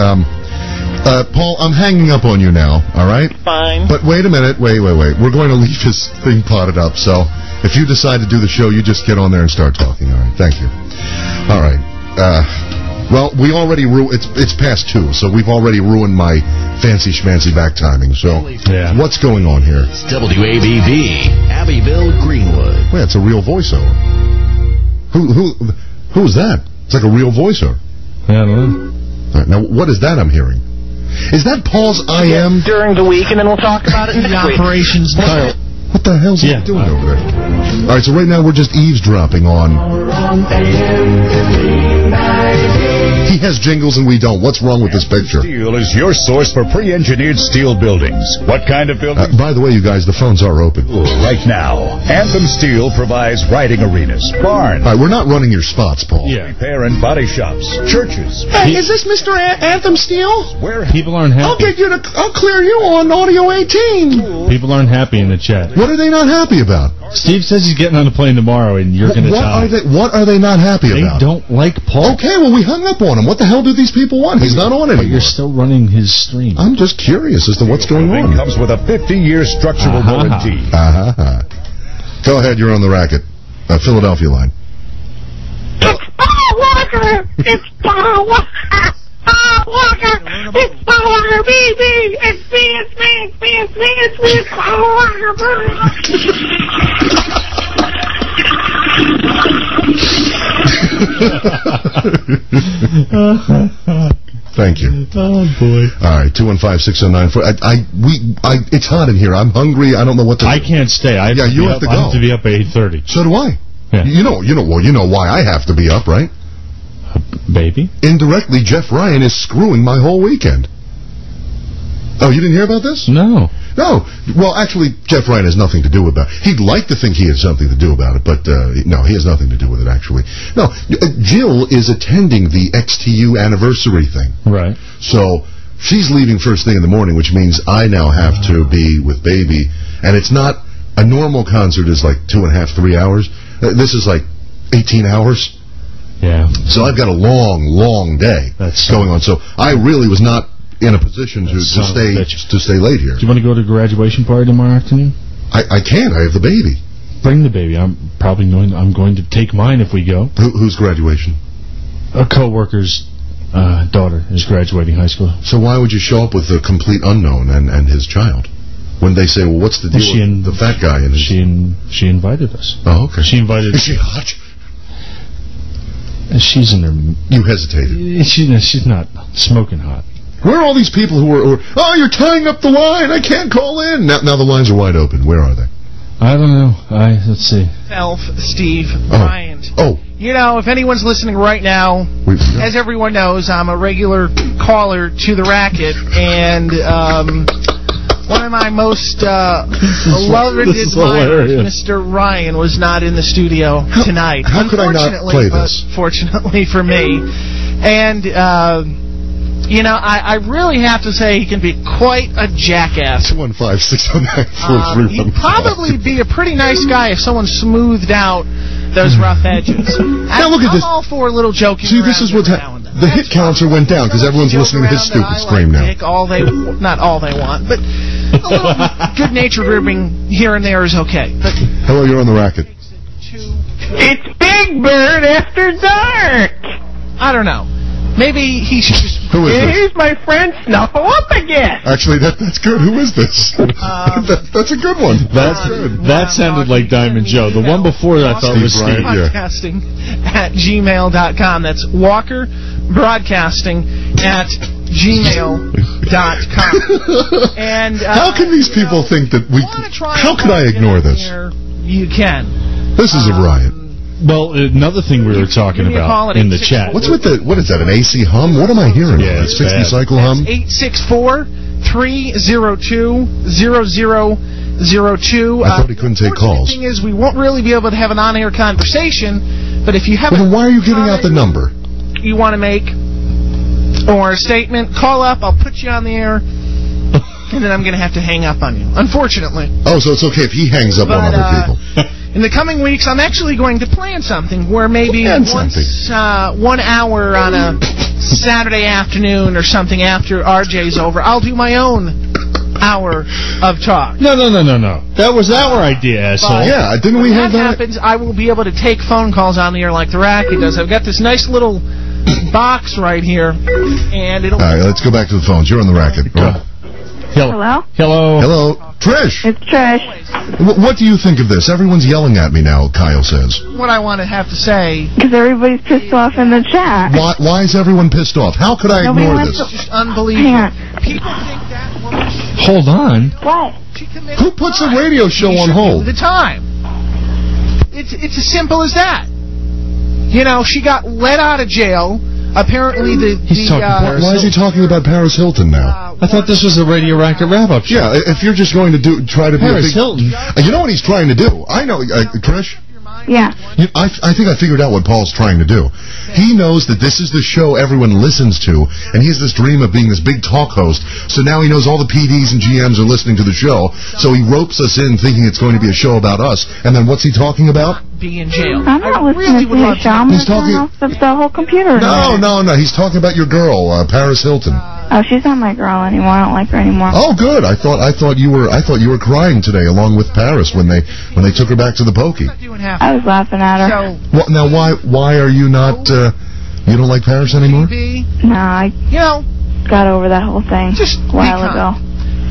Paul, I'm hanging up on you now, all right? Fine. But wait a minute. Wait. We're going to leave his thing potted up, so if you decide to do the show, you just get on there and start talking, all right? Thank you. All right. Well, we already it's past 2, so we've already ruined my fancy schmancy back timing, so what's going on here? It's WABB, Abbeville, Greenwood. Wait, it's a real voiceover. Who's that? It's like a real voiceover. I don't know. All right, now, what is that I'm hearing? Is that Paul's IM? During the week, and then we'll talk about it next week. Operations. What the hell's he doing over there? All right, so right now we're just eavesdropping on... He has jingles and we don't. What's wrong with this picture? Steel is your source for pre-engineered steel buildings. What kind of buildings? By the way, you guys, the phones are open. Right now, Anthem Steel provides riding arenas, barns. All right, we're not running your spots, Paul. Yeah. Repair and body shops, churches. Hey, is this Mr. Anthem Steel? People aren't happy. I'll clear you on audio 18. People aren't happy in the chat. What are they not happy about? Steve says he's getting on a plane tomorrow, and you're going to die. What are they not happy about? They don't like Paul. Okay, well, we hung up on him. What the hell do these people want? He's not on anymore. But you're still running his stream. I'm just curious as to what's going on. Comes with a 50-year structural warranty. Go ahead, you're on the Racket. Philadelphia line. It's Paul Walker! It's Paul Walker! Paul Walker! It's Paul Walker! Me! It's me! It's Paul Walker! Thank you. Oh, boy. All right, 215-6094. It's hot in here. I'm hungry. I don't know what to do. I can't stay. You have to go. I have to be up at 8:30. So do I. Yeah. You know why I have to be up, right? Baby? Indirectly, Jeff Ryan is screwing my whole weekend. Oh, you didn't hear about this? No. Well, actually, Jeff Ryan has nothing to do with it. He'd like to think he has something to do about it, but no, he has nothing to do with it, actually. No, Jill is attending the XTU anniversary thing. Right. So she's leaving first thing in the morning, which means I now have to be with Baby. And it's not... A normal concert is like 2.5, 3 hours. This is like 18 hours. Yeah. So I've got a long day going on. So I really was not in a position to stay late here. Do you want to go to the graduation party tomorrow afternoon? I can't. I have the baby. Bring the baby. I'm going to take mine if we go. Whose graduation? A co-worker's daughter is graduating high school. So why would you show up with a complete unknown and his child? When they say, well, what's the deal with the fat guy? And she invited us. Oh, okay. She invited... Is she hot? She's in her... You hesitated. She's not smoking hot. Where are all these people who are... Oh, you're tying up the line. I can't call in. Now the lines are wide open. Where are they? I don't know. Let's see. Steve Bryant. Oh. You know, if anyone's listening right now, as everyone knows, I'm a regular caller to the Racket, and one of my most loved admirers, Mr. Ryan, was not in the studio tonight. How could I not play this? Fortunately for me. And, you know, I really have to say he can be quite a jackass. 215-609-4315. He'd probably be a pretty nice guy if someone smoothed out those rough edges. Now look at this. I'm all for a little joking. See, this is what's happening. The hit counter went down because everyone's listening to his stupid scream now. Not all they want, but a little good-natured ribbing here and there is okay. But hello, you're on the Racket. It's Big Bird After Dark. I don't know. Maybe he should just... Who is this? Here's my friend Snuffle Up again. Actually, that's good. Who is this? That's a good one. That's good. That sounded like Diamond Joe. The one before I thought was Steve. Broadcasting at gmail.com. That's Walker Broadcasting at gmail.com. And how can these people think that we... How could I ignore this? You can. This is a riot. Well, another thing we were talking about in the chat. What is that, an AC hum? What am I hearing? Yeah, a 60-cycle hum? 864-302-0002. I thought he couldn't take calls. The thing is, we won't really be able to have an on-air conversation, but if you have then why are you giving out the number? You want to make, or a statement, call up, I'll put you on the air, and then I'm going to have to hang up on you, unfortunately. Oh, so it's okay if he hangs up on other people. in the coming weeks, I'm actually going to plan something where maybe once 1 hour on a Saturday afternoon or something after RJ's over, I'll do my own hour of talk. No. That was our idea, asshole. Yeah, didn't we have that? When that happens, I will be able to take phone calls on the air like the Racket does. I've got this nice little box right here, and it'll... All right, let's go back to the phones. You're on the Racket. Hello? Hello. Trish. It's Trish. What do you think of this? Everyone's yelling at me now, Kyle says. What I want to have to say... Because everybody's pissed off in the chat. Why is everyone pissed off? How could I ignore this? It's just unbelievable. People think that woman... Hold on. What? Who puts a radio show on hold? The time. It's as simple as that. You know, she got let out of jail. Apparently, why is he talking about Paris Hilton now? I thought this was a Radio Racket wrap-up show. Yeah, if you're just going to try to be Paris Hilton. You know what he's trying to do? I know, Trish. Yeah. I think I figured out what Paul's trying to do. He knows that this is the show everyone listens to, and he has this dream of being this big talk host. So now he knows all the PDs and GMs are listening to the show. So he ropes us in thinking it's going to be a show about us. And then what's he talking about? Be in jail. I'm not listening to the show. I'm listening off the whole computer. No. He's talking about your girl, Paris Hilton. Oh, she's not my girl anymore. I don't like her anymore. Oh, good. I thought you were crying today along with Paris when they took her back to the pokey. I was laughing at her. Well, now why are you not? You don't like Paris anymore? No, I got over that whole thing just a while ago.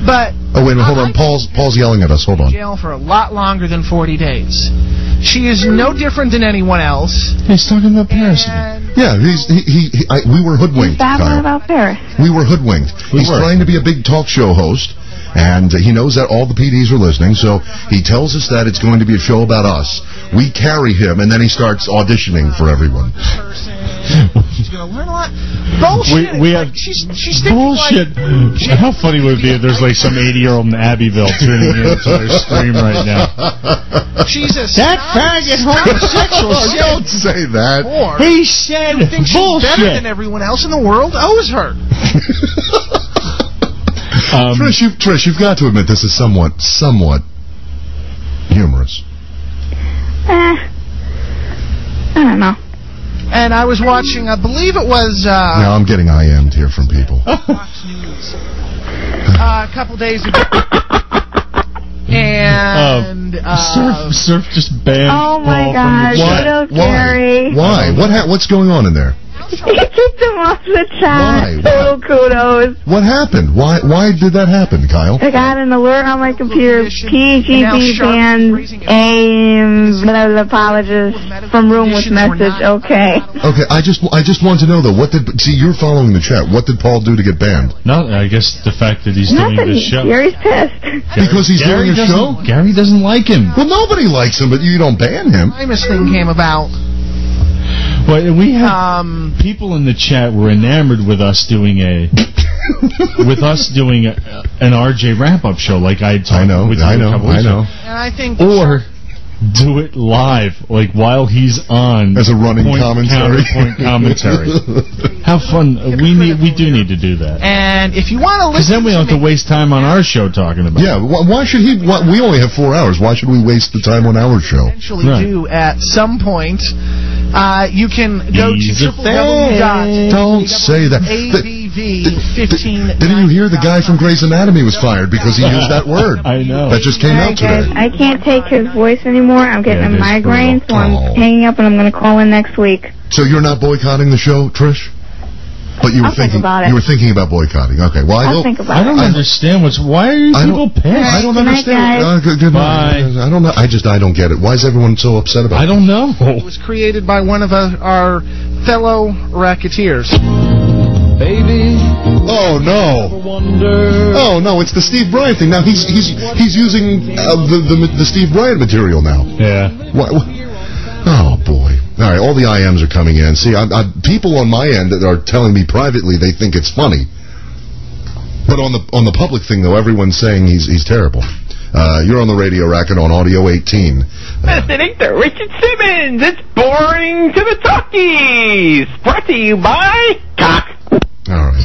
But wait a minute, hold on. Paul's yelling at us. Hold on. Jail for a lot longer than 40 days. She is no different than anyone else. He's talking about Paris. Yeah, we were hoodwinked. He's babbling about Paris. We were hoodwinked. He's trying to be a big talk show host, and he knows that all the PDs are listening, so he tells us that it's going to be a show about us. We carry him, and then he starts auditioning for everyone. She's going to learn a lot. Bullshit. We have bullshit. How funny would it be if there's like some 80-year-old in Abbeville tuning in to their stream right now? Jesus. That faggot homosexual. Don't say that. He said bullshit. Better than everyone else in the world owes her. Trish, you've got to admit this is somewhat humorous. I don't know. And I was watching, I believe it was... now I'm getting IM'd here from people. Fox News. A couple days ago. And... Surf just banned Oh my God, so scary. Why? What's going on in there? He kicked him off the chat. Why? Kudos. What happened? Why did that happen, Kyle? I got an alert on my computer. PGB bans AIM apologies from room with message. Okay. Okay, I just want to know though. See, you're following the chat. What did Paul do to get banned? No, I guess the fact that he's doing this show. Gary's pissed. Because he's doing a show? Gary doesn't like him. Well, nobody likes him, but you don't ban him. This thing came about. Well, we have people in the chat were enamored with us doing an RJ wrap-up show, like I talked with you a couple weeks ago. And I think do it live, like while he's on as a running commentary. Point commentary. How fun! We do need to do that. And if you want to listen, because then we don't have to waste time on our show talking about. Yeah, why should he? We only have 4 hours. Why should we waste the time on our show? Eventually, do at some point. You can go to www. Don't say that. ABV15. Didn't you hear the guy from Grey's Anatomy was fired because he used that word? I know. That just came out today. I can't take his voice anymore. I'm getting a migraine, so I'm hanging up and I'm going to call in next week. So you're not boycotting the show, Trish? But you were thinking about boycotting. Okay. Well, I'll think about it. I don't understand why are you people pissed? I don't understand. Good Bye. I don't know. I don't get it. Why is everyone so upset about it? I don't know. It was created by one of our fellow racketeers. Baby. Oh no. Oh no, it's the Steve Bryant thing. Now he's using the Steve Bryant material now. Yeah. Oh boy. All right, all the IMs are coming in. See, people on my end that are telling me privately they think it's funny. But on the public thing though, everyone's saying he's terrible. You're on the Radio Racket on Audio 18. Listening to Richard Simmons. It's boring to the talkies. Brought to you by Cock. All right.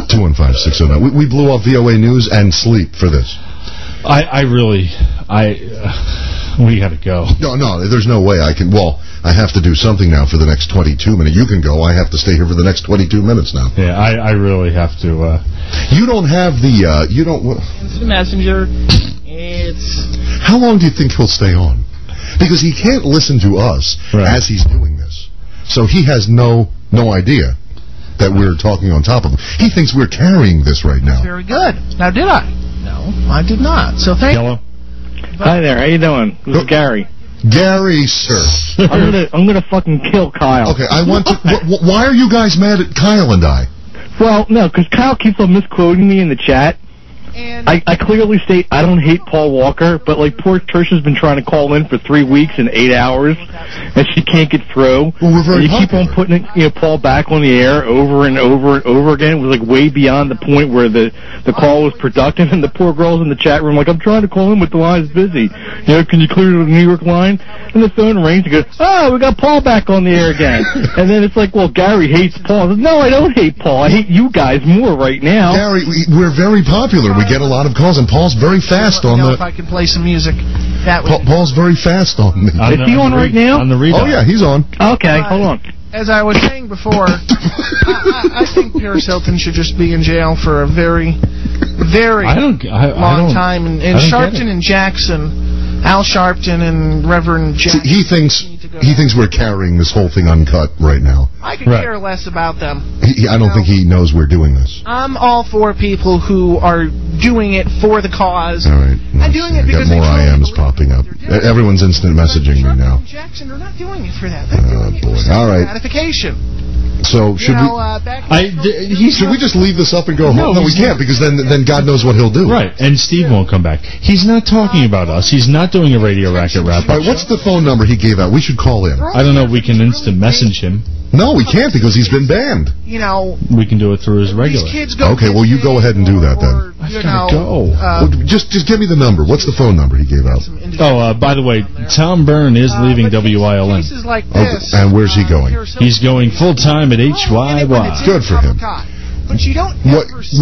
215-609. We blew off VOA News and Sleep for this. I really We got to go. No, there's no way I can. Well, I have to do something now for the next 22 minutes. You can go. I have to stay here for the next 22 minutes now. Yeah, I really have to. You don't have the. You don't. Instant Messenger. It's. How long do you think he'll stay on? Because he can't listen to us as he's doing this, so he has no idea that we're talking on top of him. He thinks we're carrying this right now. Very good. Now, did I? No, I did not. So thank you. Hi there, how you doing? This is Gary. Gary, sir. I'm gonna fucking kill Kyle. Okay, I want to. Why are you guys mad at Kyle and I? Well, no, because Kyle keeps on misquoting me in the chat. I clearly state I don't hate Paul Walker, but like poor Trisha's been trying to call in for 3 weeks and 8 hours, and she can't get through. Well, we're very keep on putting Paul back on the air over and over and over again. It was like way beyond the point where the call was productive, and the poor girls in the chat room like, I'm trying to call in, but the line's busy. Can you clear the New York line? And the phone rings and goes, we got Paul back on the air again. And then it's like, well, Gary hates Paul. I said, no, I don't hate Paul. I hate you guys more right now. Gary, we're very popular. We get a lot of calls, and Paul's very fast on the... If I can play some music, that would... Paul's very fast on me. Is he on right now? On the read. Oh, yeah, he's on. Okay, hold on. As I was saying before, I think Paris Hilton should just be in jail for a very, very long time. And Sharpton and Jackson, Al Sharpton and Reverend Jackson... See, he thinks we're carrying this whole thing uncut right now. I could care less about them. I don't think he knows we're doing this. I'm all for people who are doing it for the cause. All right. I'm doing it because more IMs popping up. Everyone's instant messaging me now. Jackson are not doing it for that. They're doing it for all right. gratification. So should we just leave this up and go home? No, we can't, because then God knows what he'll do. Right, and Steve won't come back. He's not talking about us. He's not doing a Radio Racket wrap-up. Right, what's the phone number he gave out? We should call in. I don't know if we can instant message him. No, we can't, because he's been banned. We can do it through his regular. Okay, well, you go ahead and do that then. I've got to go. Just give me the number. What's the phone number he gave out? Oh, by the way, Tom Byrne is leaving WILN. And where's he going? He's going full-time at HYY. Good for him. But you don't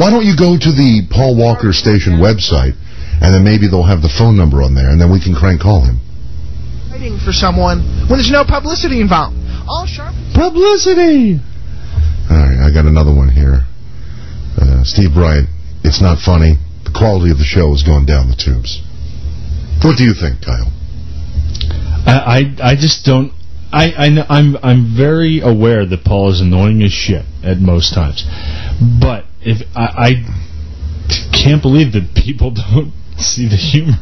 why don't you go to the Paul Walker Station website, and then maybe they'll have the phone number on there, and then we can crank call him. Waiting for someone when there's no publicity involved. All sharp. Publicity! All right, I got another one here. Steve Bryant, it's not funny. The quality of the show has gone down the tubes. What do you think, Kyle? I just don't... I'm very aware that Paul is annoying as shit at most times, but if I can't believe that people don't see the humor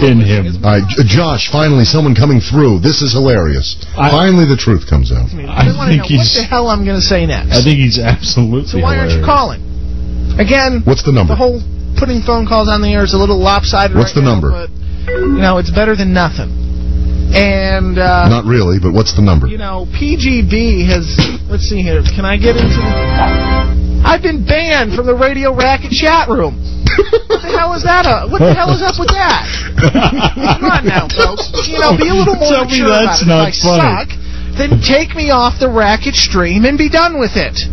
in him. Josh, finally someone coming through. This is hilarious. Finally the truth comes out. I think he's... What the hell I'm going to say next? I think he's absolutely So why aren't you calling? Again, what's the number? The whole putting phone calls on the air is a little lopsided. What's the number? But, it's better than nothing. And not really, but what's the number? PGB has... Let's see here. Can I get into I've been banned from the Radio Racket chat room. What the hell is that? What the hell is up with that? Come on now, folks. Be a little more mature about it. If I suck, then take me off the Racket stream and be done with it.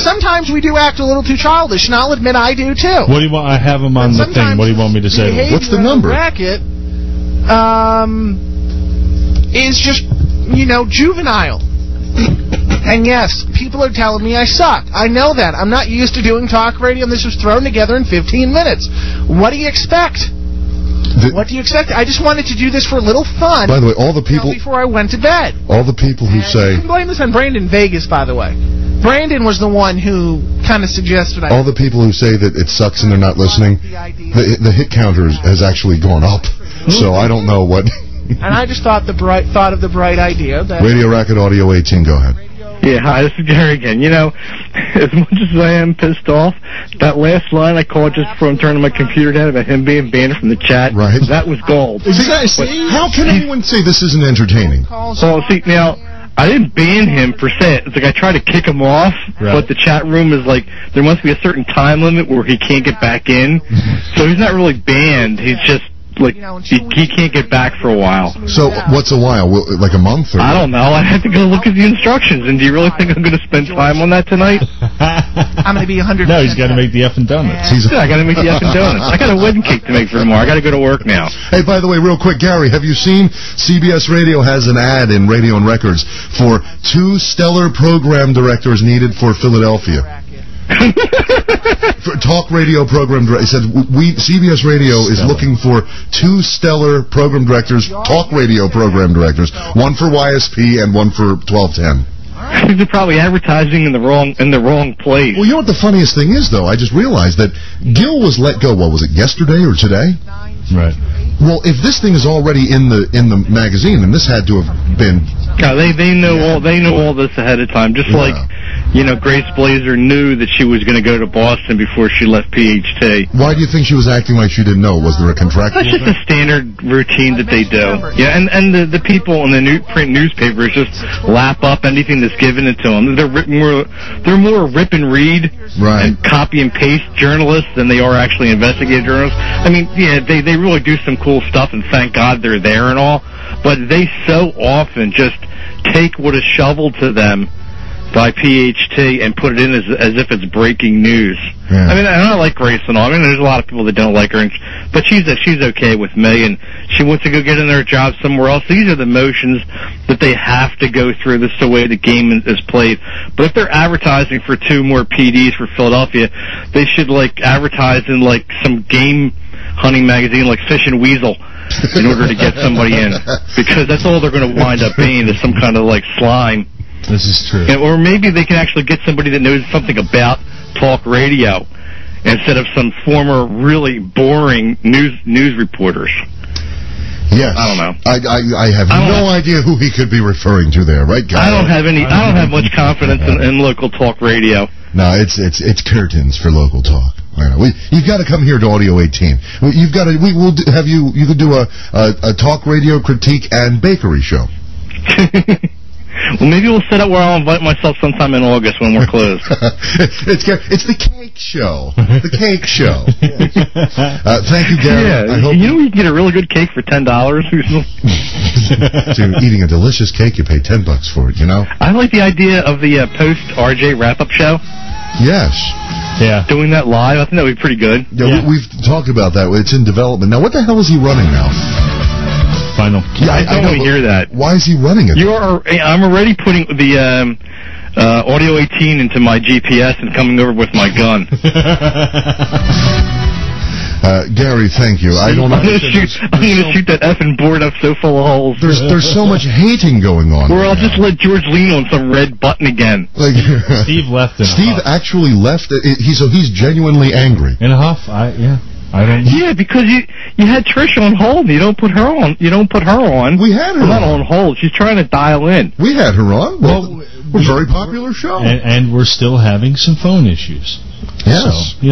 Sometimes we do act a little too childish, and I'll admit I do too. What do you want? I have him on the thing. What do you want me to say? What's the number? Racket is just, juvenile. And yes, people are telling me I suck. I know that. I'm not used to doing talk radio, and this was thrown together in 15 minutes. What do you expect? What do you expect? I just wanted to do this for a little fun. By the way, all the people... before I went to bed. All the people who say... You can blame this on Brandon Vegas, by the way. Brandon was the one who kind of suggested... All the people who say that it sucks and they're not listening, the hit counter has actually gone up. So I don't know what... And I just thought of the bright idea that... Radio Racket Audio 18, go ahead. Yeah, hi, this is Gary again. As much as I am pissed off, that last line I called just before I'm turning my computer down about him being banned from the chat, that was gold. How can anyone say this isn't entertaining? See, now, I didn't ban him per se. It's like I tried to kick him off, but the chat room is like, there must be a certain time limit where he can't get back in. So he's not really banned. He's just he can't get back for a while. So what's a while? Like a month? Or I don't know. I have to go look at the instructions. And do you really think I'm going to spend time on that tonight? I'm going to be 100%. No, he's got to make the effing donuts. I got to make the effing donuts. I got a wedding cake to make for tomorrow. I got to go to work now. Hey, by the way, real quick, Gary, have you seen CBS Radio has an ad in Radio and Records for 2 stellar program directors needed for Philadelphia? For talk radio program director. He said, CBS Radio is looking for 2 stellar program directors, talk radio program directors, one for YSP and one for 1210. They're probably advertising in the wrong place. Well, you know what the funniest thing is, though? I just realized that Gil was let go. What was it, yesterday or today? Right. Well, if this thing is already in the magazine, then this had to have been. No, they know all this ahead of time. Just like Grace Blazer knew that she was going to go to Boston before she left PHT. Why do you think she was acting like she didn't know? Was there a contractual? That's just a standard routine that they do. Yeah, and the people in the print newspapers just lap up anything that's given it to them. They're more rip and read and copy and paste journalists than they are actually investigative journalists. I mean, yeah, they really do some cool stuff, and thank God they're there and all. But they so often just take what is shoveled to them by PHT and put it in as if it's breaking news. Yeah. I mean, I like Grace and all. I mean, there's a lot of people that don't like her, but she's okay with me, and she wants to go get another job somewhere else. These are the motions that they have to go through. This is the way the game is played. But if they're advertising for 2 more PDs for Philadelphia, they should advertise in some game hunting magazine like Fish and Weasel in order to get somebody in, because that's all they're going to wind up being is some kind of slime. This is true. Or maybe they can actually get somebody that knows something about talk radio instead of some former really boring news reporters. Yes. I don't know. I have no idea who he could be referring to there, right, guys? I don't have much confidence in local talk radio. No, it's curtains for local talk. You've got to come here to Audio 18. You've got to. You could do a talk radio critique and bakery show. Well, maybe we'll set up where I'll invite myself sometime in August when we're closed. It's the cake show. The cake show. Thank you, Gary. Yeah, I hope you can get a really good cake for $10. Dude, eating a delicious cake, you pay $10 for it. I like the idea of the post RJ wrap-up show. Yes. Yeah. Doing that live, I think that would be pretty good. Yeah, we've talked about that. It's in development now. What the hell is he running now? Final. Yeah, I don't want to hear that. Why is he running it? I'm already putting the Audio 18 into my GPS and coming over with my gun. Gary, thank you. I'm going to shoot that effing board up so full of holes. There's so much hating going on. Or I'll just let George lean on some red button again. Steve left in a huff. Steve actually left. He's genuinely angry. In a huff? Yeah, because you had Trish on hold. You don't put her on. We had her not on hold. She's trying to dial in. We had her on. Well, we're a very popular show, and we're still having some phone issues. Yes, so,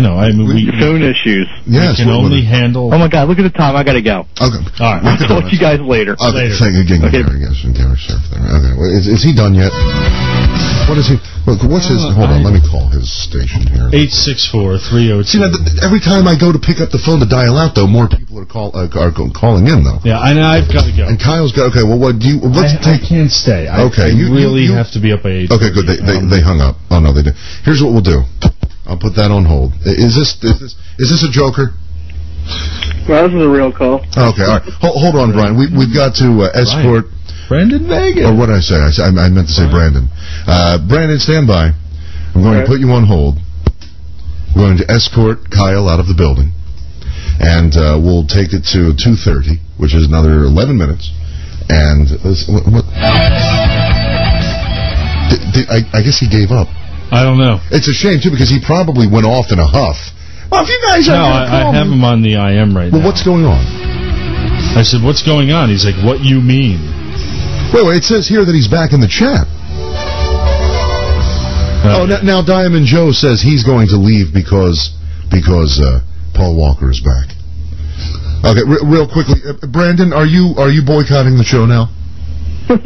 phone issues. Yes, we can only handle. Oh my God! Look at the time. I gotta go. Okay. All right. I'll talk to you guys later. Okay. Later. Thank you again, okay. Gary. Yes, Gary Surf there. Okay. Well, is he done yet? What is he? Look, what's his? Hold on. Let me call his station here. 864-302. See, every time I go to pick up the phone to dial out, though, more people are calling in, though. Yeah, and I've got to go. And Kyle's got. Okay. Well, what do you? I can't stay. Okay. You really have to be up at 8. Okay. Good. They hung up. Oh no, they did. Here's what we'll do. I'll put that on hold. Is this a joker? Well, this is a real call. Okay, all right. Hold on, Brian. We've got to escort Brandon Vega. Or what did I say? I meant to say Brandon. Brandon, stand by. I'm going to put you on hold. We're going to escort Kyle out of the building, and we'll take it to 2:30, which is another 11 minutes. And what? I guess he gave up. I don't know. It's a shame, too, because he probably went off in a huff. Well, if you guys are I have him on the IM right now. Well, what's going on? I said, what's going on? He's like, what you mean? Wait, it says here that he's back in the chat. Now Diamond Joe says he's going to leave because Paul Walker is back. Okay, real quickly, Brandon, are you boycotting the show now?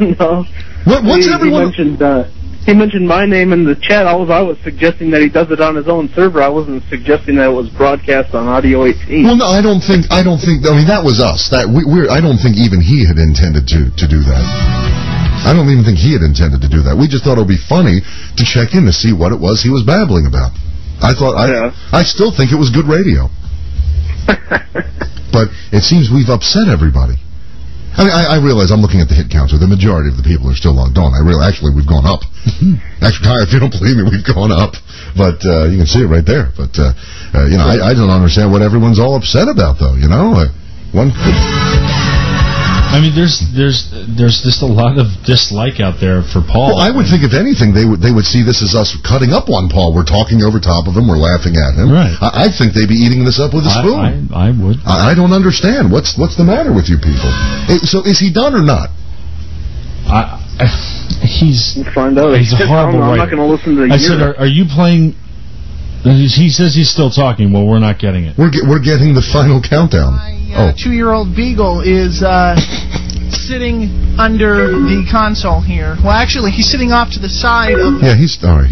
No. What's everyone? He mentioned He mentioned my name in the chat. I was suggesting that he does it on his own server. I wasn't suggesting that it was broadcast on Audio 18. Well, no, I don't think. I mean, that was us. I don't think even he had intended to do that. I don't even think he had intended to do that. We just thought it would be funny to check in to see what it was he was babbling about. I still think it was good radio. But it seems we've upset everybody. I mean, I realize I'm looking at the hit counter. The majority of the people are still logged on. Actually, we've gone up. Actually, if you don't believe me, we've gone up. But you can see it right there. But I don't understand what everyone's all upset about, though. One could. I mean, there's just a lot of dislike out there for Paul. Well, I would think if anything, they would see this as us cutting up on Paul. We're talking over top of him. We're laughing at him. Right. I think they'd be eating this up with a spoon. I would. I don't understand. What's the matter with you people? So is he done or not? He's a horrible writer. I'm not going to listen to. I said, are you playing? He says he's still talking. Well, we're not getting it. We're getting the final countdown. My 2-year-old beagle is sitting under the console here. Well, actually, he's sitting off to the side of. Yeah, he's back.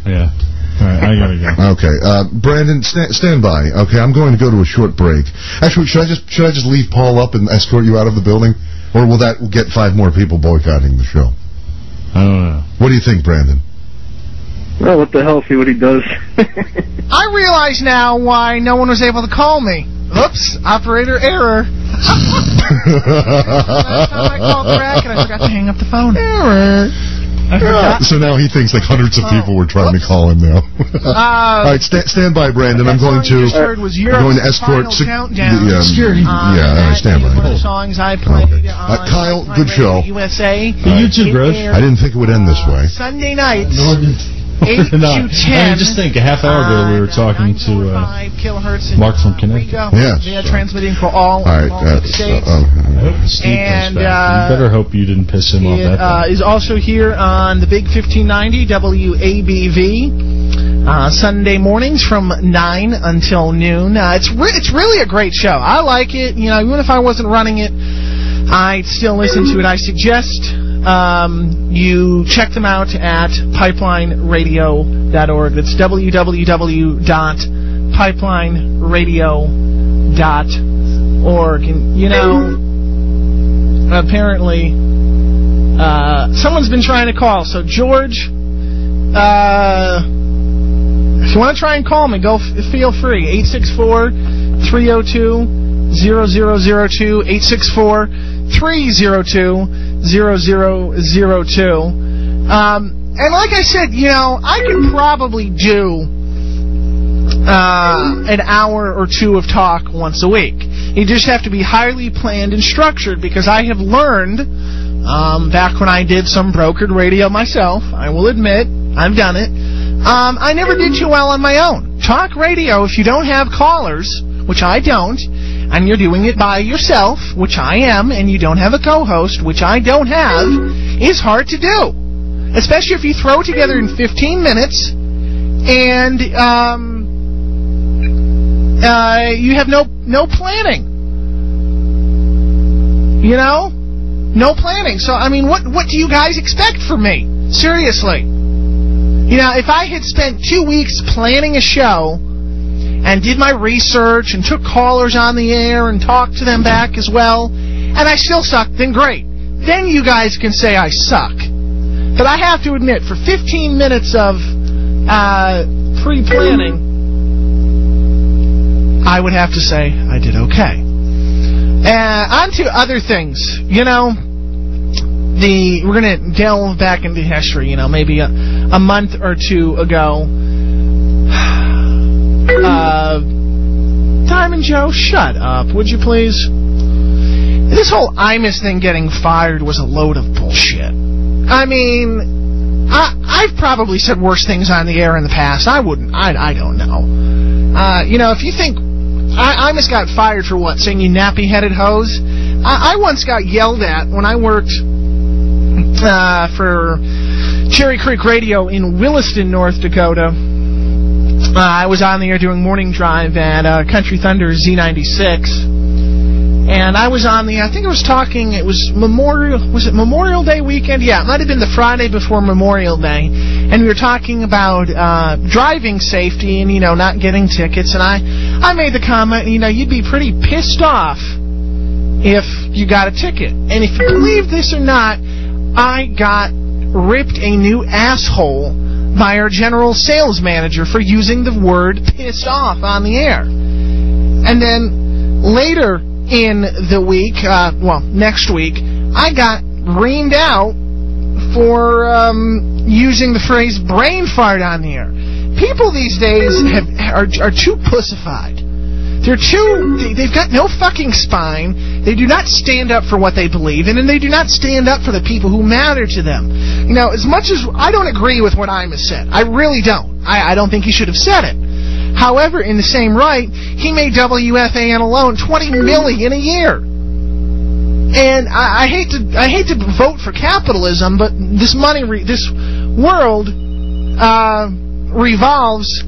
Yeah. All right, I gotta go. Okay, Brandon, stand by. Okay, I'm going to go to a short break. Actually, should I just leave Paul up and escort you out of the building, or will that get 5 more people boycotting the show? I don't know. What do you think, Brandon? Well, what the hell? See what he does. I realize now why no one was able to call me. Oops, operator error. Last time I called the racket, I forgot to hang up the phone. Error. So now he thinks like hundreds of people were trying to call him now. All right, stand by, Brandon. I'm going to escort security. All right, stand by. The songs I played on Kyle, good show. USA. You too, Gross. I didn't think it would end this way. Sunday nights. 8 to 10. I mean, just think, a half hour ago we were talking to Mark from Connecticut. Yes. They are transmitting for all states. I hope Steve comes back. You better hope you didn't piss him off that time. Is also here on the Big 1590 WABV. Sunday mornings from 9 until noon. It's really a great show. I like it. Even if I wasn't running it, I'd still listen to it. I suggest you check them out at pipelineradio.org. That's www.pipelineradio.org. And, apparently, someone's been trying to call. So, George, if you want to try and call me, feel free. 864-302-0002, 864-302-0002. And like I said, I could probably do an hour or 2 of talk once a week. You just have to be highly planned and structured, because I have learned, back when I did some brokered radio myself, I will admit, I've done it, I never did too well on my own. Talk radio, if you don't have callers, which I don't, and you're doing it by yourself, which I am, and you don't have a co-host, which I don't have, is hard to do. Especially if you throw it together in 15 minutes, and you have no planning. No planning. So, I mean, what do you guys expect from me? Seriously. If I had spent 2 weeks planning a show and did my research and took callers on the air and talked to them back as well, and I still suck, then great. Then you guys can say I suck. But I have to admit, for 15 minutes of pre-planning, I would have to say I did okay. On to other things. We're going to delve back into history, maybe a month or 2 ago. Diamond Joe, shut up, would you please? This whole Imus thing getting fired was a load of bullshit. I mean, I've probably said worse things on the air in the past. I wouldn't. I don't know. If you think Imus got fired for what? Saying you nappy-headed hose? I once got yelled at when I worked for Cherry Creek Radio in Williston, North Dakota. I was on the air doing morning drive at Country Thunder Z96. And I was on it was Memorial Day weekend? Yeah, it might have been the Friday before Memorial Day. And we were talking about driving safety and, not getting tickets. And I made the comment, you'd be pretty pissed off if you got a ticket. And if you believe this or not, I got ripped a new asshole by our general sales manager for using the word pissed off on the air. And then later in the week, next week, I got reamed out for using the phrase brain fart on the air. People these days are too pussified. They've got no fucking spine. They do not stand up for what they believe in, and they do not stand up for the people who matter to them. As much as I don't agree with what Imus said, I really don't. I don't think he should have said it. However, in the same right, he made WFAN alone $20 million a year. And I hate to vote for capitalism, but this world revolves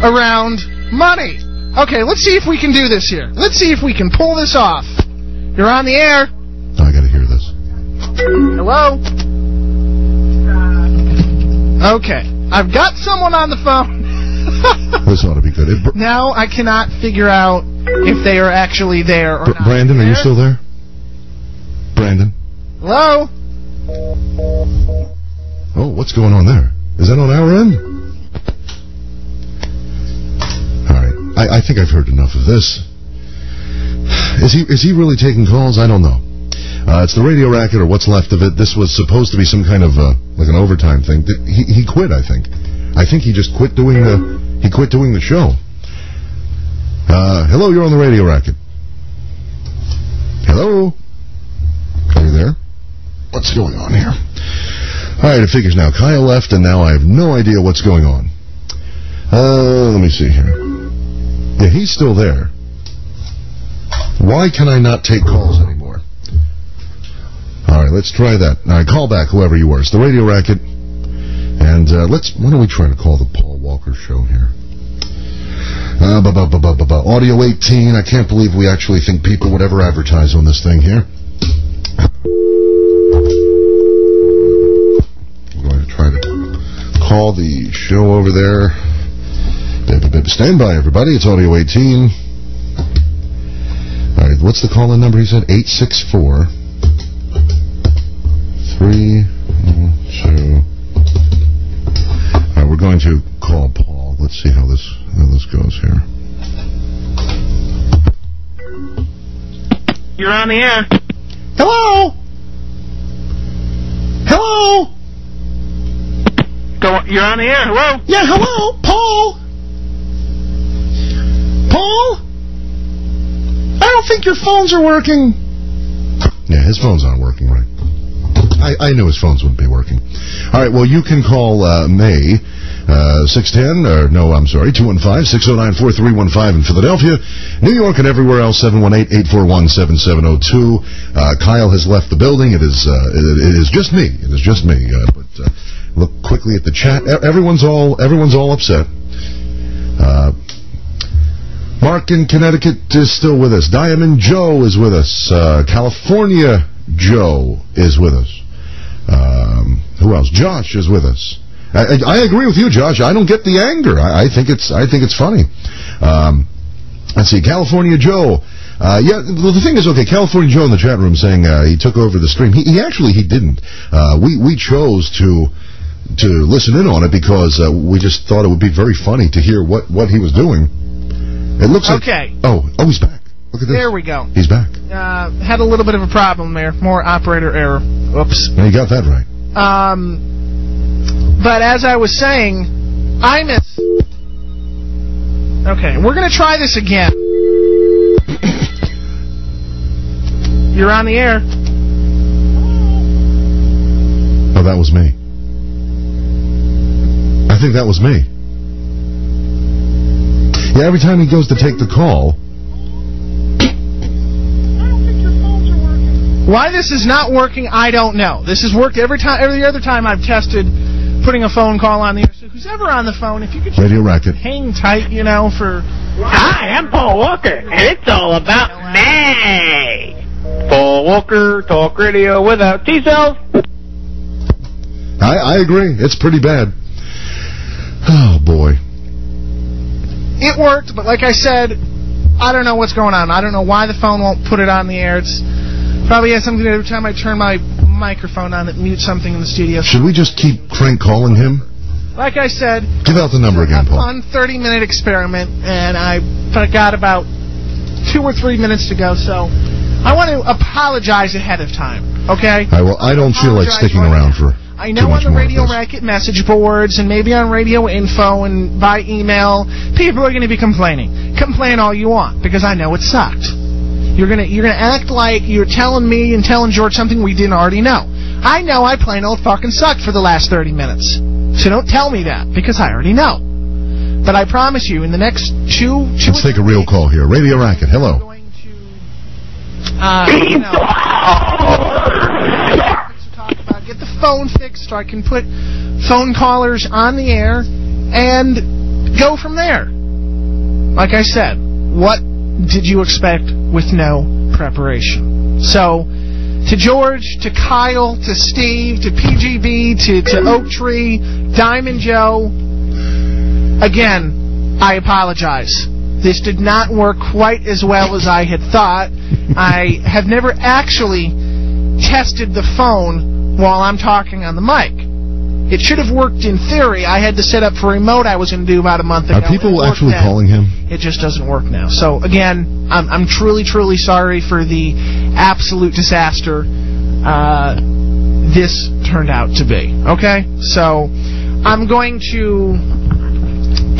around money. Okay, let's see if we can do this here. Let's see if we can pull this off. You're on the air. I gotta hear this. Hello? Okay, I've got someone on the phone. This ought to be good. Now I cannot figure out if they are actually there or not. Brandon, are you still there? Brandon? Hello? Oh, what's going on there? Is that on our end? All right. I think I've heard enough of this. Is he really taking calls? I don't know. It's the Radio Racket, or what's left of it. This was supposed to be some kind of like an overtime thing. He quit, I think. I think he just quit doing the show. Hello, you're on the Radio Racket. Hello? Are you there? What's going on here? All right, it figures now. Kyle left, and now I have no idea what's going on. Let me see here. Yeah, he's still there. Why can I not take calls anymore? All right, let's try that. All right, call back, whoever you were. It's the Radio Racket. And why don't we try to call the Paul Walker Show here? Audio 18. I can't believe we actually think people would ever advertise on this thing here. We're going to try to call the show over there. Stand by, everybody. It's Audio 18. All right, what's the call-in number? He said 864 312. All right, we're going to call Paul. Let's see how this goes here. You're on the air. Hello? Hello? You're on the air. Hello? Yeah, hello? Paul? Paul? I don't think your phones are working. Yeah, his phone's not working right. I knew his phones wouldn't be working. All right, well, you can call May 610, or no, I'm sorry, 215-609-4315 in Philadelphia, New York, and everywhere else, 718-841-7702. Kyle has left the building. It is just me. It is just me. But look quickly at the chat. Everyone's all upset. Mark in Connecticut is still with us. Diamond Joe is with us. California Joe is with us. Who else? Josh is with us. I agree with you, Josh. I don't get the anger. I think it's funny. Let's see. California Joe. Yeah, well, the thing is, okay, California Joe in the chat room saying he took over the stream. He didn't. We chose to listen in on it because we just thought it would be very funny to hear what he was doing. It looks like... Okay. Oh, he's back. Look at this. There we go. He's back. Had a little bit of a problem there. More operator error. Oops. No, you got that right. But as I was saying, Imus... Okay, we're going to try this again. You're on the air. Oh, that was me. I think that was me. Yeah, every time he goes to take the call... Why this is not working, I don't know. This has worked every other time I've tested putting a phone call on the air. So who's ever on the phone, if you could just Radio Racket. hang tight, you know, for... Hi, I'm Paul Walker, and it's all about me. Paul Walker, talk radio without T-cells. I agree. It's pretty bad. Oh, boy. It worked, but like I said, I don't know what's going on. I don't know why the phone won't put it on the air. It's probably has something to do every time I turn my microphone on, it mutes something in the studio. Should we just keep crank calling him? Like I said... Give out the number again, Paul. Fun 30-minute experiment, and I got about 2 or 3 minutes to go, so I want to apologize ahead of time, okay? All right, well, I don't feel like sticking around for I know on the Radio Racket message boards and maybe on Radio Info and by email, people are going to be complaining. Complain all you want, because I know it sucked. You're gonna act like you're telling me and telling George something we didn't already know. I know I plain old fucking sucked for the last 30 minutes. So don't tell me that, because I already know. But I promise you, in the next two Let's take a real call here. Radio Racket, hello. Get the phone fixed so I can put phone callers on the air and go from there. Like I said, what did you expect with no preparation? So, to George, to Kyle, to Steve, to PGB, to Oak Tree, Diamond Joe, again, I apologize. This did not work quite as well as I had thought. I have never actually tested the phone while I'm talking on the mic. It should have worked in theory. I had to set up for remote I was going to do about a month ago. Are people actually calling him? It just doesn't work now. So, again, I'm truly, truly sorry for the absolute disaster this turned out to be. Okay? So, I'm going to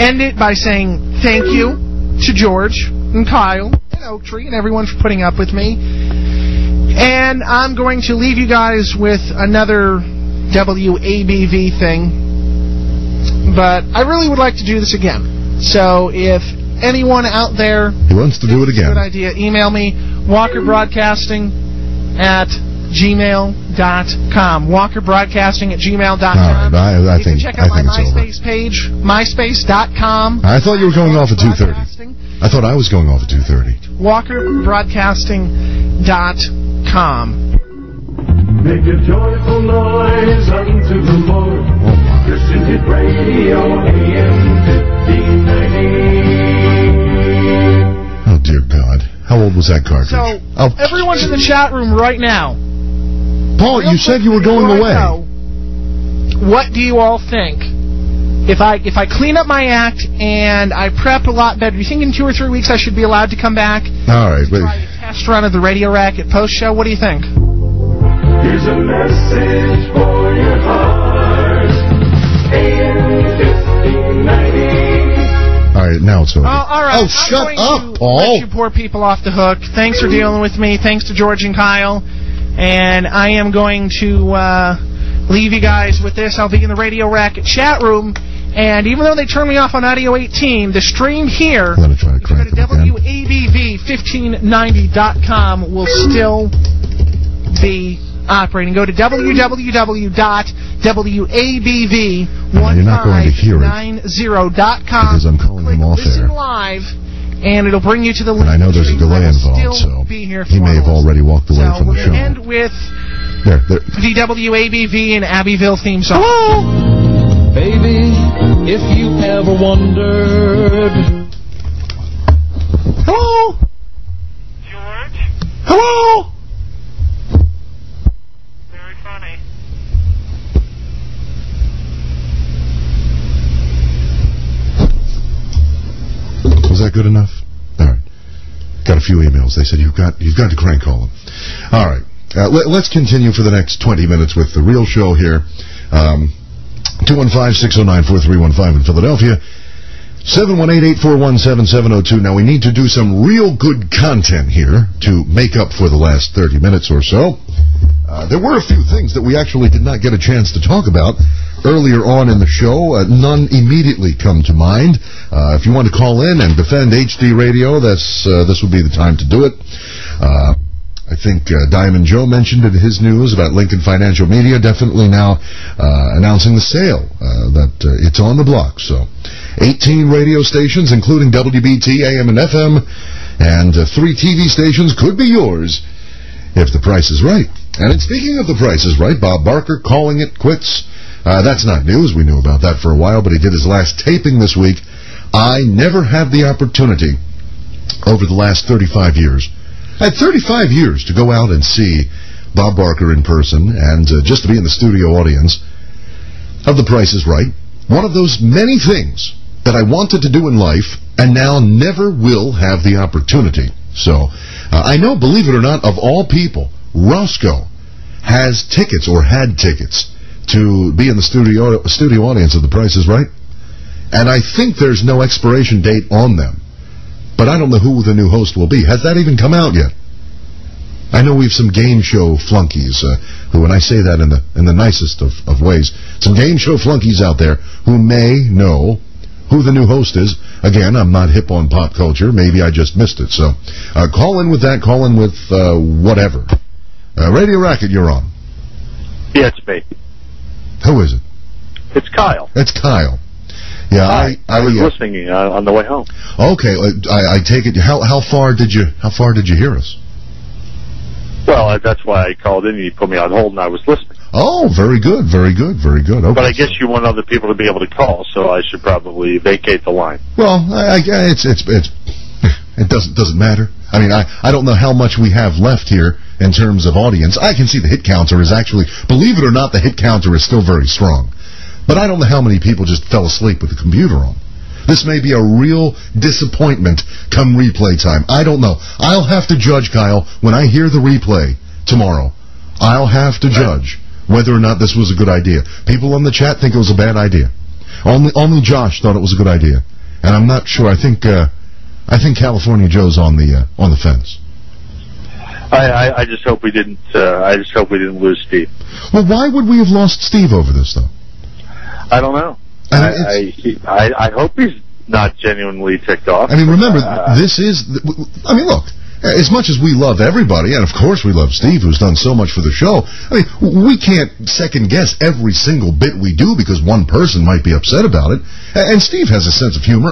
end it by saying thank you to George and Kyle and Oak Tree and everyone for putting up with me. And I'm going to leave you guys with another WABV thing. But I really would like to do this again. So if anyone out there who wants to do it again, good idea, email me, walkerbroadcasting@gmail.com. walkerbroadcasting@gmail.com. All right, I you think, can check out my it's MySpace page, myspace.com. I thought you were going off at 2:30. I thought I was going off at 2:30. walkerbroadcasting.com. Make a joyful noise unto the Lord. Christian Hit Radio, AM 1590. Oh, dear God. How old was that cartridge? So, everyone's in the chat room right now. Paul, you said you were going away. What do you all think? If I clean up my act and I prep a lot better, do you think in 2 or 3 weeks I should be allowed to come back? All right. Try a test run of the Radio Racket post show? What do you think? Here's a message for your heart. AM 1590. All right, now it's over. All right. Oh, shut up, Paul. Let you poor people off the hook. Thanks for dealing with me. Thanks to George and Kyle. And I am going to leave you guys with this. I'll be in the Radio Racket chat room. And even though they turned me off on Audio 18, the stream here, I'm try to crank go to WABV1590.com, will still be operating. Go to www.wabv1590.com. Because I'm calling him off Listen there. live, and it'll bring you to the link. And I know there's a delay involved, so he may have already walked away from the show. So we'll end with the WABV and Abbeville theme song. Hello! Baby, if you ever wondered. Hello? George? Hello? Very funny. Was that good enough? All right. Got a few emails. They said you've got to crank call them. All right. Let's continue for the next 20 minutes with the real show here. 215-609-4315 in Philadelphia. 718-841-7702. Now, we need to do some real good content here to make up for the last 30 minutes or so. There were a few things that we actually did not get a chance to talk about earlier on in the show. None immediately come to mind. If you want to call in and defend HD Radio, this would be the time to do it. I think Diamond Joe mentioned in his news about Lincoln Financial Media, definitely now announcing the sale, that it's on the block. So 18 radio stations, including WBT, AM and FM, and 3 TV stations could be yours if the price is right. And speaking of the price is right, Bob Barker calling it quits. That's not news. We knew about that for a while, but he did his last taping this week. I never had the opportunity over the last 35 years. I had 35 years to go out and see Bob Barker in person and just to be in the studio audience of The Price is Right. One of those many things that I wanted to do in life and now never will have the opportunity. So I know, believe it or not, of all people, Roscoe has tickets or had tickets to be in the studio audience of The Price is Right. And I think there's no expiration date on them. But I don't know who the new host will be. Has that even come out yet? I know we have some game show flunkies, who, and I say that in the nicest of ways, some game show flunkies out there who may know who the new host is. Again, I'm not hip on pop culture. Maybe I just missed it. So call in with that. Call in with whatever. Radio Racket, you're on. Yeah, it's me. Who is it? It's Kyle. It's Kyle. Yeah, I was listening on the way home. Okay, I take it. How far did you hear us? Well, that's why I called in and you put me on hold and I was listening. Oh, very good, very good, very good. Okay, but I guess you want other people to be able to call, so I should probably vacate the line. Well, it doesn't matter. I mean, I don't know how much we have left here in terms of audience. I can see the hit counter is actually, believe it or not, the hit counter is still very strong. But I don't know how many people just fell asleep with the computer on. This may be a real disappointment come replay time. I don't know. I'll have to judge, Kyle, when I hear the replay tomorrow. I'll have to judge whether or not this was a good idea. People on the chat think it was a bad idea. Only Josh thought it was a good idea. And I'm not sure. I think California Joe's on the fence. I just hope we didn't. I just hope we didn't lose Steve. Well, why would we have lost Steve over this, though? I don't know. I hope he's not genuinely ticked off. I mean, remember, this is... I mean, look, as much as we love everybody, and of course we love Steve, who's done so much for the show, I mean, we can't second-guess every single bit we do because one person might be upset about it. And Steve has a sense of humor.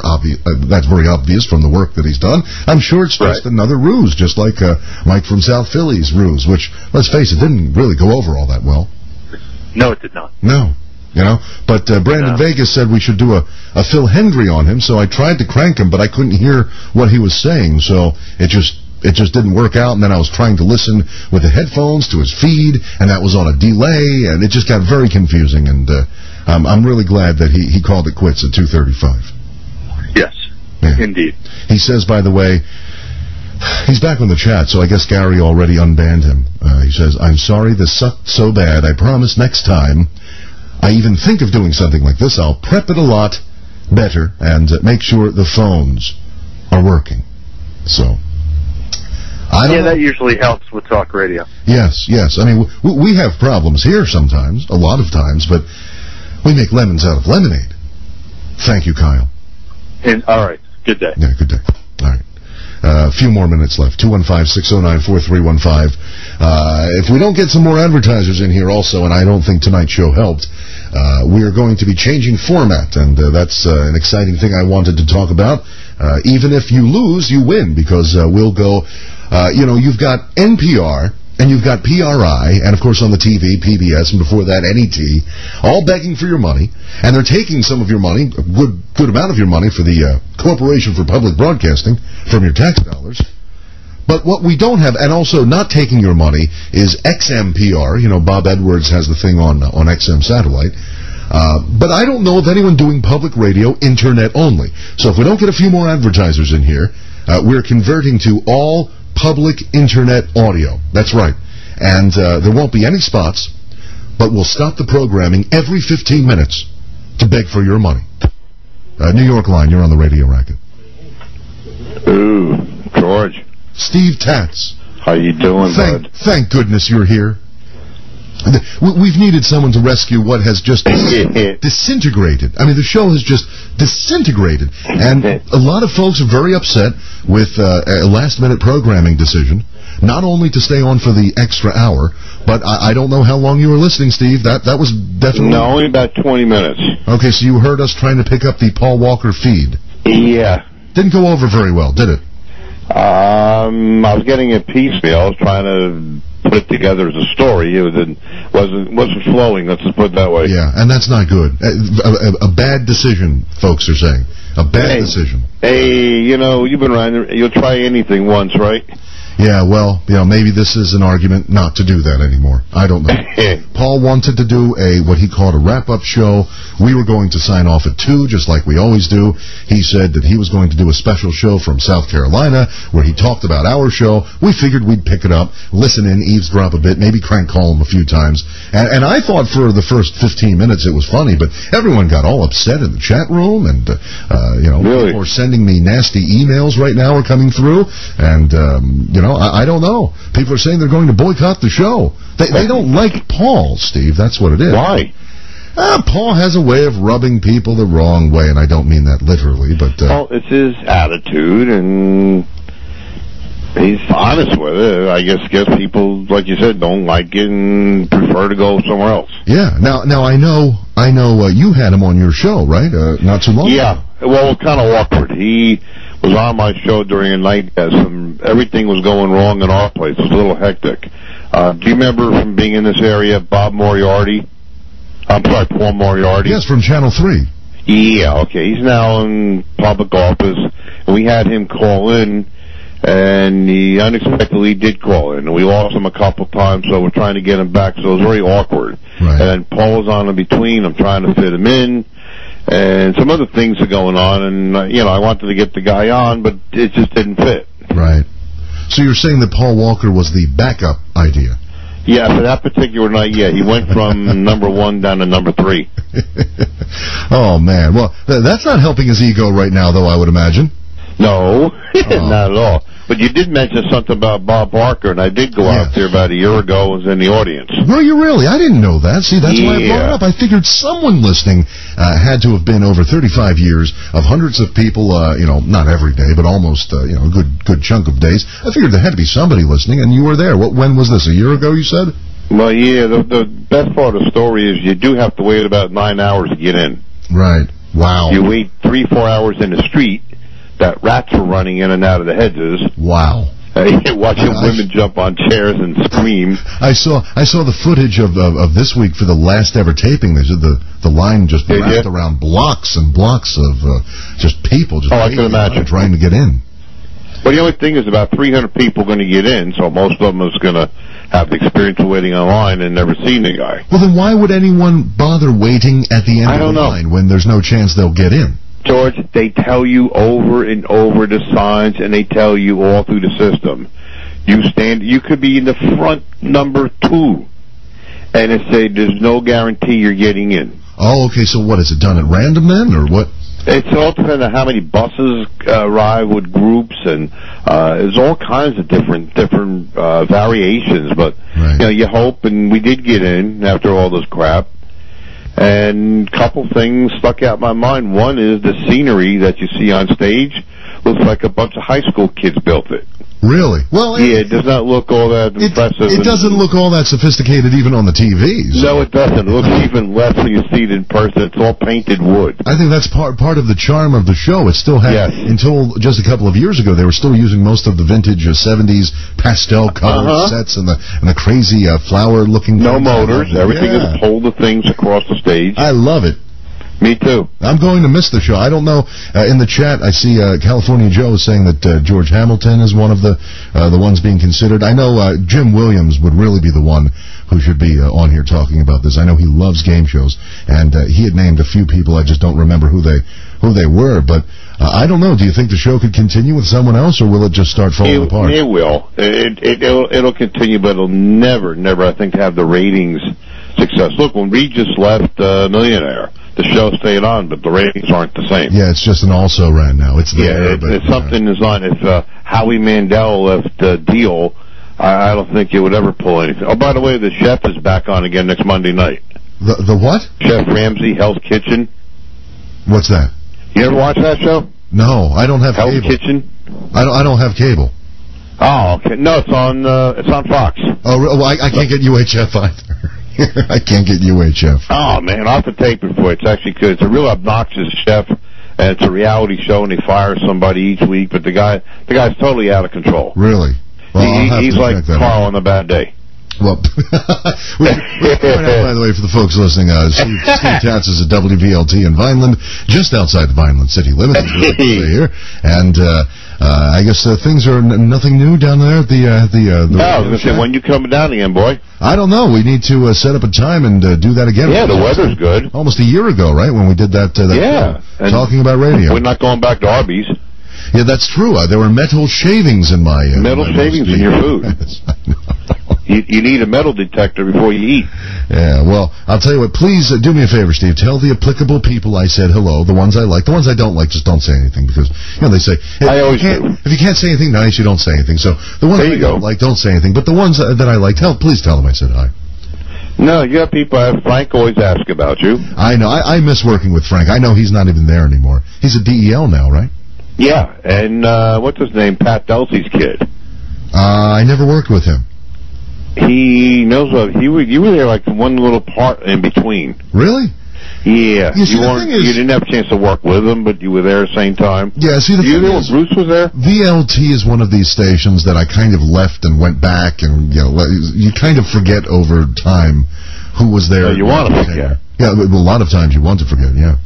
That's very obvious from the work that he's done. I'm sure it's just another ruse, just like Mike from South Philly's ruse, which, let's face it, didn't really go over all that well. No, it did not. No. You know, but Brandon Vegas said we should do a Phil Hendry on him, so I tried to crank him, but I couldn't hear what he was saying, so it just didn't work out, and then I was trying to listen with the headphones to his feed, and that was on a delay, and it just got very confusing, and I'm really glad that he called it quits at 2:35. Yes, indeed. He says, by the way, he's back on the chat, so I guess Gary already unbanned him. He says, I'm sorry this sucked so bad. I promise next time I even think of doing something like this, I'll prep it a lot better and make sure the phones are working. So, I don't know. That usually helps with talk radio. Yes. I mean, we have problems here sometimes, a lot of times, but we make lemons out of lemonade. Thank you, Kyle. All right. Good day. Yeah, good day. All right. A few more minutes left. 215-609-4315. If we don't get some more advertisers in here also, and I don't think tonight's show helped, we are going to be changing format, and that's an exciting thing I wanted to talk about. Even if you lose, you win, because we'll go, you've got NPR, and you've got PRI, and of course on the TV, PBS, and before that, NET, all begging for your money, and they're taking some of your money, a good amount of your money for the Corporation for Public Broadcasting from your tax dollars. But what we don't have, and also not taking your money, is XMPR. You know, Bob Edwards has the thing on XM satellite. But I don't know of anyone doing public radio internet only. So if we don't get a few more advertisers in here, we're converting to all public internet audio. That's right. And there won't be any spots, but we'll stop the programming every 15 minutes to beg for your money. New York line, you're on the Radio Racket. Ooh, George. Steve Tatz. How you doing, bud? Thank goodness you're here. We've needed someone to rescue what has just disintegrated. I mean, the show has just disintegrated. And a lot of folks are very upset with a last-minute programming decision not only to stay on for the extra hour, but I don't know how long you were listening, Steve. That was definitely... No, only about 20 minutes. Okay, so you heard us trying to pick up the Paul Walker feed. Yeah. Didn't go over very well, did it? I was getting it piecemeal. I was trying to put it together as a story. It wasn't flowing, let's just put it that way. Yeah, and that's not good. A bad decision, folks are saying. A bad decision. Hey, you've been around. You'll try anything once, right? Yeah, well, maybe this is an argument not to do that anymore. I don't know. Paul wanted to do what he called a wrap-up show. We were going to sign off at 2, just like we always do. He said that he was going to do a special show from South Carolina where he talked about our show. We figured we'd pick it up, listen in, eavesdrop a bit, maybe crank call him a few times. And I thought for the first 15 minutes it was funny, but everyone got all upset in the chat room, and, really? People are sending me nasty emails right now are coming through, and, I don't know. People are saying they're going to boycott the show. They don't like Paul, Steve. That's what it is. Why? Paul has a way of rubbing people the wrong way, and I don't mean that literally, but... Well, it's his attitude, and he's honest with it. I guess people, like you said, don't like it and prefer to go somewhere else. Yeah. Now I know you had him on your show, right? Not too long ago. Yeah. Well, it was kind of awkward. He was on my show during a night that everything was going wrong in our place. It was a little hectic. Do you remember from being in this area, Paul Moriarty? Yes, from Channel 3. Yeah, okay. He's now in public office, and we had him call in, and he unexpectedly did call in, and we lost him a couple times, so we're trying to get him back, so it was very awkward. Right. And then Paul was on in between. I'm trying to fit him in. And some other things are going on, and, I wanted to get the guy on, but it just didn't fit. Right. So you're saying that Paul Walker was the backup idea? Yeah, for that particular night, yeah. He went from number 1 down to number 3. Oh, man. Well, that's not helping his ego right now, though, I would imagine. No, not at all. But you did mention something about Bob Barker, and I did go out there about a year ago. I was in the audience. Were you really? I didn't know that. See, that's why I brought it up. I figured someone listening had to have been over 35 years of hundreds of people, not every day, but almost, a good chunk of days. I figured there had to be somebody listening, and you were there. When was this, a year ago, you said? Well, yeah, the best part of the story is you do have to wait about 9 hours to get in. Right. Wow. You wait 3-4 hours in the street. That rats were running in and out of the hedges. Wow. Watching women jump on chairs and scream. I saw the footage of this week for the last ever taping. The line just wrapped around blocks and blocks of just people just I can imagine. Trying to get in. Well, the only thing is about 300 people going to get in, so most of them is going to have the experience of waiting online and never seen the guy. Well, then why would anyone bother waiting at the end of the line when there's no chance they'll get in? George, they tell you over and over the signs, and they tell you all through the system. You could be in the front number 2, and it say there's no guarantee you're getting in. Oh, okay, so what, is it done at random then, or what? It's all depending on how many buses arrive with groups, and there's all kinds of different variations, but you hope, and we did get in after all this crap. And a couple things stuck out in my mind. One is the scenery that you see on stage looks like a bunch of high school kids built it. Really? Well, it does not look all that impressive. It doesn't look all that sophisticated even on the TVs. No, it doesn't. It looks even less when you see it in person. It's all painted wood. I think that's part of the charm of the show. It still had, until just a couple of years ago, they were still using most of the vintage 70s pastel color sets and the crazy flower-looking... No motors. Everything is pulled the things across the stage. I love it. Me too. I'm going to miss the show. I don't know. In the chat, I see California Joe is saying that George Hamilton is one of the ones being considered. I know Jim Williams would really be the one who should be on here talking about this. I know he loves game shows, and he had named a few people. I just don't remember who they were. But I don't know. Do you think the show could continue with someone else, or will it just start falling apart? It will. It'll continue, but it'll never, I think, have the ratings success. Look, when Reed just left Millionaire, the show stayed on, but the ratings aren't the same. Yeah, it's just an also-ran now. It's there, it's something is on. If Howie Mandel left Deal, I don't think it would ever pull anything. Oh, by the way, the chef is back on again next Monday night. The what? Chef Ramsay, Hell's Kitchen. What's that? You ever watch that show? No, I don't have Hell's cable. Kitchen? I don't have cable. Oh, okay. No, it's on Fox. Oh, well, I can't get UHF either. I can't get UHF. Oh, man, I'll have to tape it for you. It's actually good. It's a real obnoxious chef, and it's a reality show, and they fire somebody each week, but the guy's totally out of control. Really? Well, he's like Carl on a bad day. Well, we point out, by the way, for the folks listening, Steve Tats is at WVLT in Vineland, just outside the Vineland city limits, here. And I guess things are nothing new down there at the no, I was going to say, when you coming down again, boy? I don't know. We need to set up a time and do that again. Yeah, the weather's good. Almost a year ago, right, when we did that yeah, talking about radio. We're not going back to Arby's. Yeah, that's true. There were metal shavings in my... metal shavings in your food. You need a metal detector before you eat. Yeah, well, I'll tell you what, please do me a favor, Steve. Tell the applicable people I said hello, the ones I like. The ones I don't like, just don't say anything, because, they say... I always do. If you can't say anything nice, you don't say anything. So the ones I don't like, don't say anything. But the ones that I like, please tell them I said hi. No, you got people. Frank always asks about you. I know. I miss working with Frank. I know he's not even there anymore. He's at DEL now, right? Yeah, and what's his name? Pat Delsey's kid. I never worked with him. He knows what you were there like one little part in between. Really? Yeah. You didn't have a chance to work with him, but you were there at the same time. Yeah, see, the thing is, Bruce was there? VLT is one of these stations that I kind of left and went back, and you kind of forget over time who was there. You want to forget. Yeah, a lot of times you want to forget, yeah.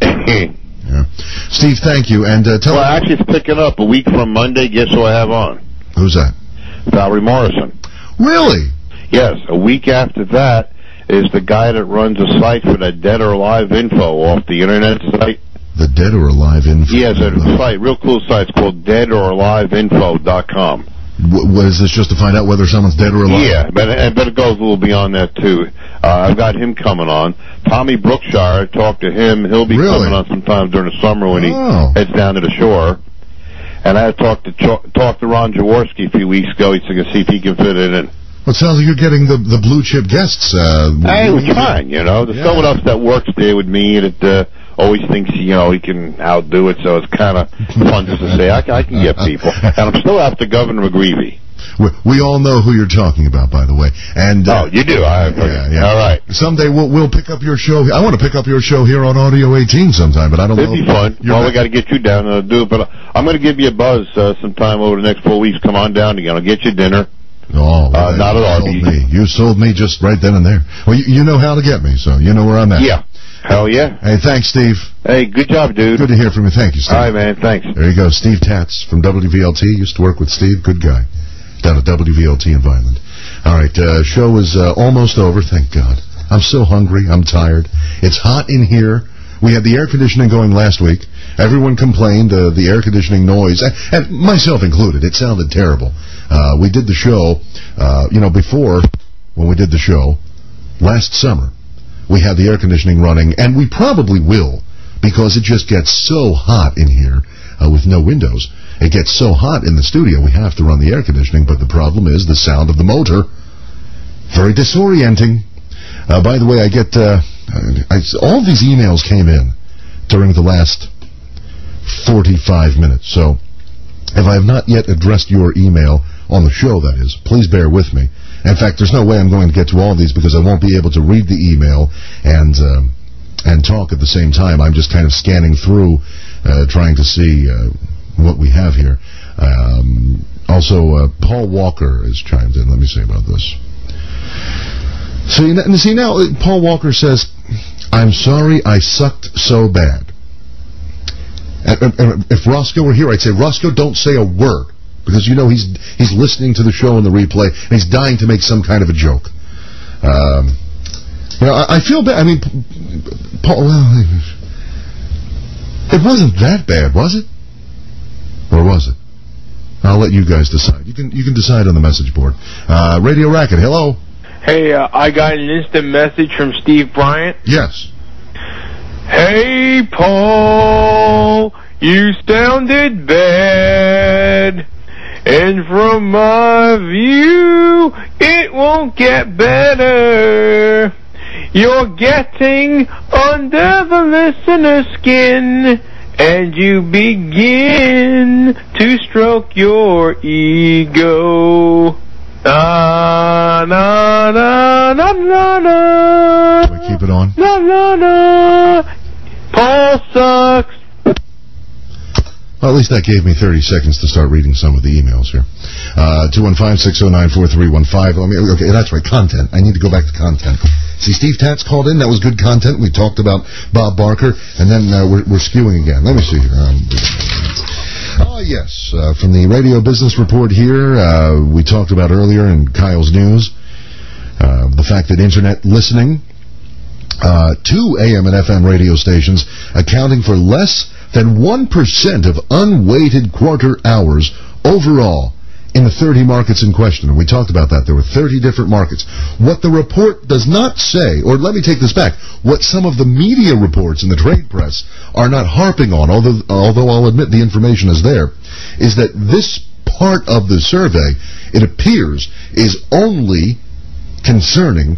Yeah. Steve, thank you. And tell Well, actually, it's picking up a week from Monday. Guess who I have on? Who's that? Valerie Morrison. Really? Yes. A week after that is the guy that runs a site for that Dead or Alive info off the internet site. The Dead or Alive info? Yes, a site, real cool site. It's called deadoraliveinfo.com. What is this, just to find out whether someone's dead or alive? Yeah, but it goes a little beyond that, too. I've got him coming on. Tommy Brookshire, talked to him. He'll be coming on sometime during the summer when he heads down to the shore. And I talked to Ron Jaworski a few weeks ago. He's going to see if he can fit it in. Well, it sounds like you're getting the blue chip guests. Hey, we're trying, There's someone else that works there with me that always thinks, he can outdo it, so it's kind of fun just to say, I can get people. And I'm still after Governor McGreevy. We all know who you're talking about, by the way. And you do? Yeah. All right. Someday we'll pick up your show. I want to pick up your show here on Audio 18 sometime, but I don't know. It'd be fun. Well, we got to get you down to do it, but I'm going to give you a buzz sometime over the next 4 weeks. Come on down again. I'll get you dinner. Oh, not at Arby's. You sold me just right then and there. Well, you know how to get me, so you know where I'm at. Yeah. Hell yeah. Hey, thanks, Steve. Hey, good job, dude. Good to hear from you. Thank you, Steve. All right, man. Thanks. There you go. Steve Tats from WVLT. Used to work with Steve. Good guy. Down at WVLT in Vineland. All right, show is almost over, thank God. I'm so hungry. I'm tired. It's hot in here. We had the air conditioning going last week. Everyone complained, the air conditioning noise, and myself included. It sounded terrible. We did the show, before, when we did the show, last summer, we had the air conditioning running, and we probably will, because it just gets so hot in here with no windows. It gets so hot in the studio, we have to run the air conditioning, but the problem is the sound of the motor. Very disorienting. By the way, I get... all these emails came in during the last 45 minutes, so if I have not yet addressed your email on the show, that is, please bear with me. In fact, there's no way I'm going to get to all of these because I won't be able to read the email and talk at the same time. I'm just kind of scanning through, trying to see what we have here. Also, Paul Walker has chimed in. Let me see about this. See now, Paul Walker says, "I'm sorry I sucked so bad." And if Roscoe were here, I'd say, Roscoe, don't say a word. Because, he's listening to the show in the replay, and he's dying to make some kind of a joke. I feel bad. I mean, Paul, it wasn't that bad, was it? Or was it? I'll let you guys decide. You can decide on the message board. Radio Racket, hello. Hey, I got an instant message from Steve Bryant. Yes. Hey, Paul, you sounded bad. And from my view, it won't get better. You're getting under the listener's skin. and you begin to stroke your ego. Na na na na na na. Do I keep it on? Na na na. Paul sucks. Well, at least that gave me 30 seconds to start reading some of the emails here. 215-609-4315. Okay, that's right, content. I need to go back to content. See, Steve Tatz called in. That was good content. We talked about Bob Barker, and then we're skewing again. Let me see here. Yes, from the Radio Business Report here, we talked about earlier in Kyle's news, the fact that Internet listening to AM and FM radio stations accounting for less than 1% of unweighted quarter hours overall in the 30 markets in question. And we talked about that. There were 30 different markets. What the report does not say, or let me take this back, what some of the media reports in the trade press are not harping on, although I'll admit the information is there, is that this part of the survey, it appears, is only concerning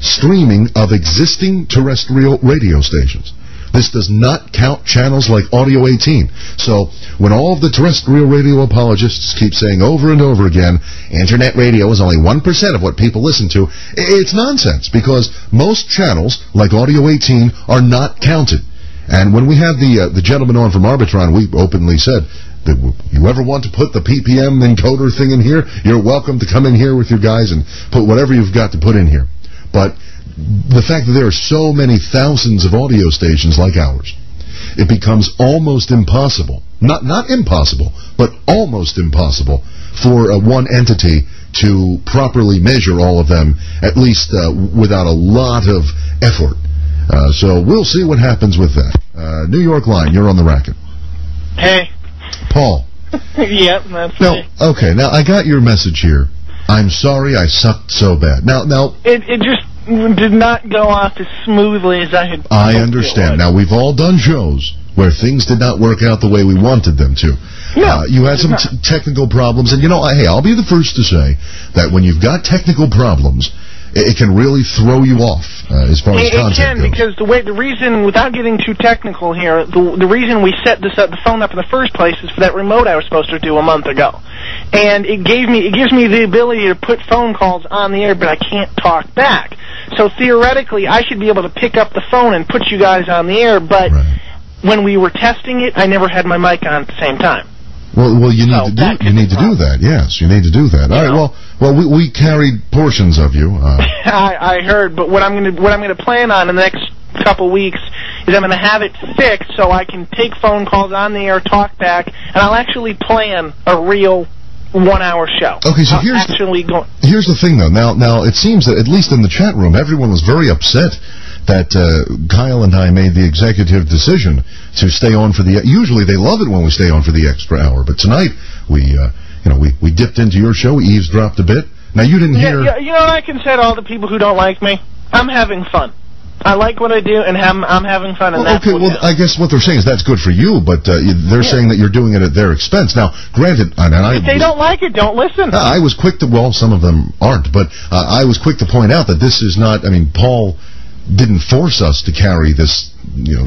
streaming of existing terrestrial radio stations. This does not count channels like Audio 18. So when all of the terrestrial radio apologists keep saying over and over again, Internet radio is only 1% of what people listen to, it's nonsense, because most channels like Audio 18 are not counted. And when we had the gentleman on from Arbitron, we openly said, that you ever want to put the PPM encoder thing in here, you're welcome to come in here with your guys and put whatever you've got to put in here. But the fact that there are so many thousands of audio stations like ours, it becomes almost impossible, not impossible, but almost impossible for one entity to properly measure all of them, at least without a lot of effort. So we'll see what happens with that. New York line, you're on the racket. Hey. Paul. Yep, that's me. Okay, now I got your message here. I'm sorry I sucked so bad. Now it just did not go off as smoothly as I had hoped. I understand. Now, we've all done shows where things did not work out the way we wanted them to. No, you had some technical problems, and hey, I'll be the first to say that when you've got technical problems, it can really throw you off as far as content goes. Because the reason, without getting too technical here, the reason we set the phone up in the first place is for that remote I was supposed to do a month ago, and it gives me the ability to put phone calls on the air, but I can't talk back. So theoretically, I should be able to pick up the phone and put you guys on the air, but when we were testing it, I never had my mic on at the same time. Well, you need to do that. Yes, you need to do that. All right. Well, we carried portions of you. I heard, but what I'm gonna plan on in the next couple weeks is I'm gonna have it fixed so I can take phone calls on the air, talk back, and I'll actually plan a real 1-hour show. Okay, so here's the thing, though. Now it seems that at least in the chat room, everyone was very upset that Kyle and I made the executive decision to stay on for the. Usually they love it when we stay on for the extra hour, but tonight we dipped into your show, we eavesdropped a bit. Now you didn't hear. You know, I can say to all the people who don't like me, I'm having fun. I like what I do, and I'm having fun. And okay, I guess what they're saying is that's good for you, but they're saying that you're doing it at their expense. Now, granted, if they don't like it, don't listen. I was quick to, some of them aren't, but I was quick to point out that this is not, Paul didn't force us to carry this,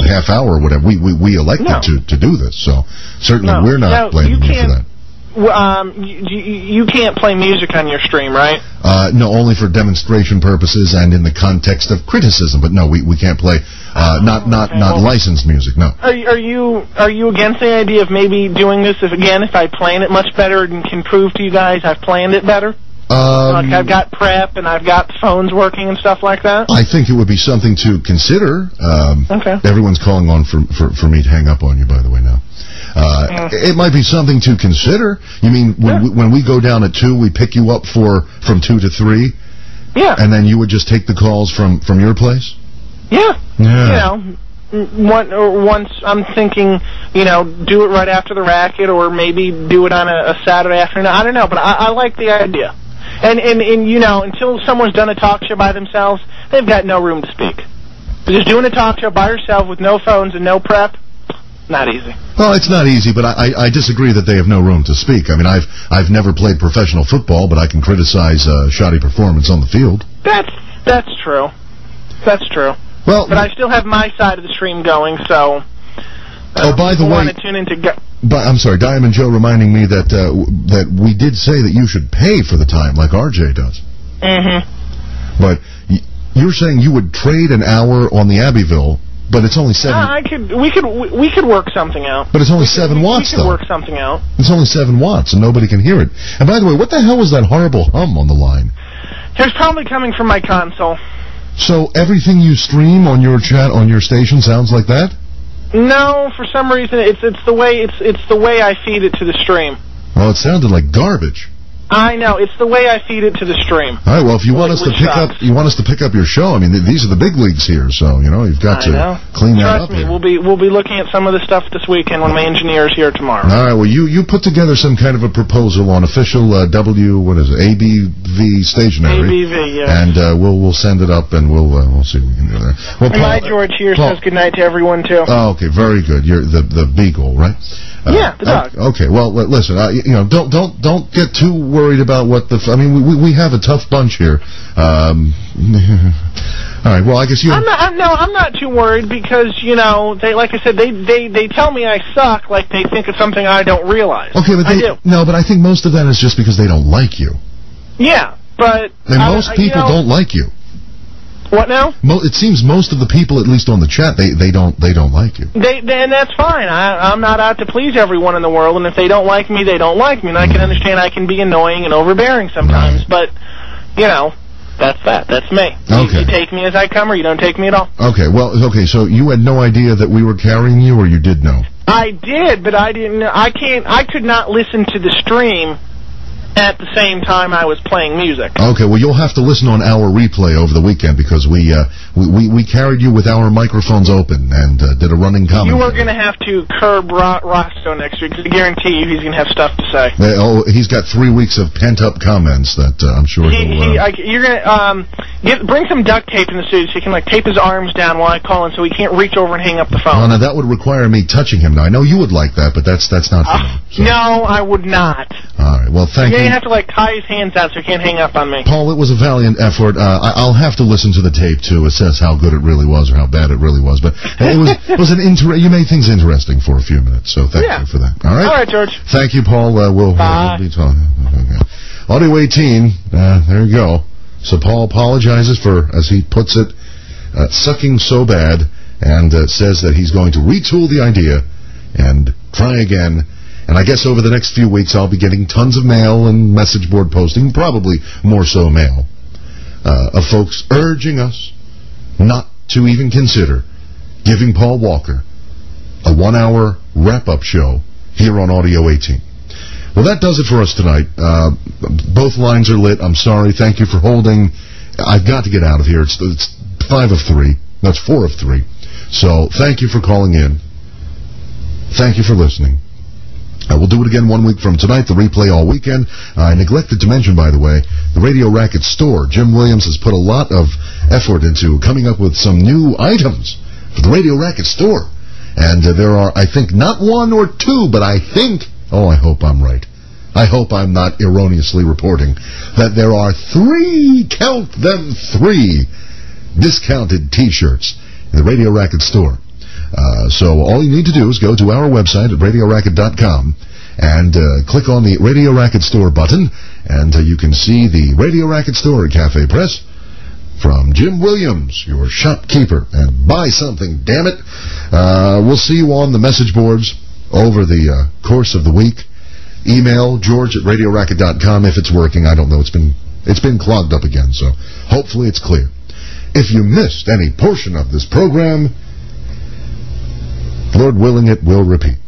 half hour or whatever. We elected to do this, so certainly we're not blaming you for that. You can't play music on your stream, right? No, only for demonstration purposes and in the context of criticism. But no, we can't play not licensed music. No. Are you against the idea of maybe doing this if I plan it much better and can prove to you guys I've planned it better? Like I've got prep and I've got phones working and stuff like that? I think it would be something to consider. Okay. Everyone's calling on for me to hang up on you, by the way, now. It might be something to consider. You mean when we go down at 2, we pick you up from 2 to 3? Yeah. And then you would just take the calls from your place? Yeah. Once I'm thinking, do it right after the racket, or maybe do it on a Saturday afternoon. I don't know, but I like the idea. And until someone's done a talk show by themselves, they've got no room to speak. Because doing a talk show by yourself with no phones and no prep, not easy. Well, it's not easy, but I disagree that they have no room to speak. I've never played professional football, but I can criticize shoddy performance on the field. That's true. That's true. Well, but I still have my side of the stream going, so by the way, want to tune into. I'm sorry, Diamond Joe reminding me that that we did say that you should pay for the time like RJ does. Mm-hmm. But you're saying you would trade an hour on the Abbeville, but it's only 7. We could work something out. But it's only 7 watts, though. We could work something out. It's only 7 watts, and nobody can hear it. And by the way, what the hell was that horrible hum on the line? It's probably coming from my console. So everything you stream on your chat on your station sounds like that? No, for some reason it's the way I feed it to the stream. Well, it sounded like garbage. I know, it's the way I feed it to the stream. All right, well, if you want us to pick up your show, I mean, these are the big leagues here, so you've got to clean that up. Trust me, we'll be looking at some of the stuff this weekend when my engineer's here tomorrow. All right, well, you put together some kind of a proposal on official ABV stationery. ABV, yeah. And we'll send it up, and we'll see what we can do there. Well, and my George here says good night to everyone too. Oh, okay, very good. You're the beagle, right? Yeah, the dog. Okay, well, listen, don't get too worried about what I mean, we have a tough bunch here. All right, well, I guess you... I'm not too worried because, they, like I said, they tell me I suck like they think it's something I don't realize. Okay, but No, but I think most of that is just because they don't like you. Yeah, but... most people don't like you. What now? It seems most of the people, at least on the chat, they don't like you. And that's fine. I'm not out to please everyone in the world, and if they don't like me, they don't like me. And I can understand I can be annoying and overbearing sometimes, but that's that. That's me. Okay. You take me as I come, or you don't take me at all. Okay. Well, so you had no idea that we were carrying you, or you did know? I did, but I didn't. I could not listen to the stream at the same time I was playing music. Okay, well, you'll have to listen on our replay over the weekend because we carried you with our microphones open and did a running commentary. You are going to have to curb Roscoe next week because I guarantee you he's going to have stuff to say. He's got 3 weeks of pent-up comments that I'm sure you're going to bring some duct tape in the studio so he can tape his arms down while I call in so he can't reach over and hang up the phone. Oh, now that would require me touching him. Now, I know you would like that, but that's not for me. So. No, I would not. All right, well, thank you. You have to tie his hands out so he can't hang up on me. Paul, it was a valiant effort. I'll have to listen to the tape to assess how good it really was or how bad it really was. But it was you made things interesting for a few minutes, so thank you for that. All right? All right, George. Thank you, Paul. We'll be talking. Okay. Audio 18, there you go. So Paul apologizes for, as he puts it, sucking so bad and says that he's going to retool the idea and try again. And I guess over the next few weeks I'll be getting tons of mail and message board posting, probably more so mail, of folks urging us not to even consider giving Paul Walker a 1-hour wrap-up show here on Audio 18. Well, that does it for us tonight. Both lines are lit. I'm sorry. Thank you for holding. I've got to get out of here. It's 5 of 3. That's 4 of 3. So thank you for calling in. Thank you for listening. We'll do it again 1 week from tonight, the replay all weekend. I neglected to mention, by the way, the Radio Racket store. Jim Williams has put a lot of effort into coming up with some new items for the Radio Racket store. And there are, I think, not 1 or 2, but I think, I hope I'm right. I hope I'm not erroneously reporting that there are 3, count them 3, discounted T-shirts in the Radio Racket store. So all you need to do is go to our website at radioracket.com and click on the Radio Racket Store button, and you can see the Radio Racket Store at Cafe Press from Jim Williams, your shopkeeper. And buy something, damn it. We'll see you on the message boards over the course of the week. Email George at radioracket.com if it's working. I don't know. It's been clogged up again, so hopefully it's clear. If you missed any portion of this program, Lord willing, it will repeat.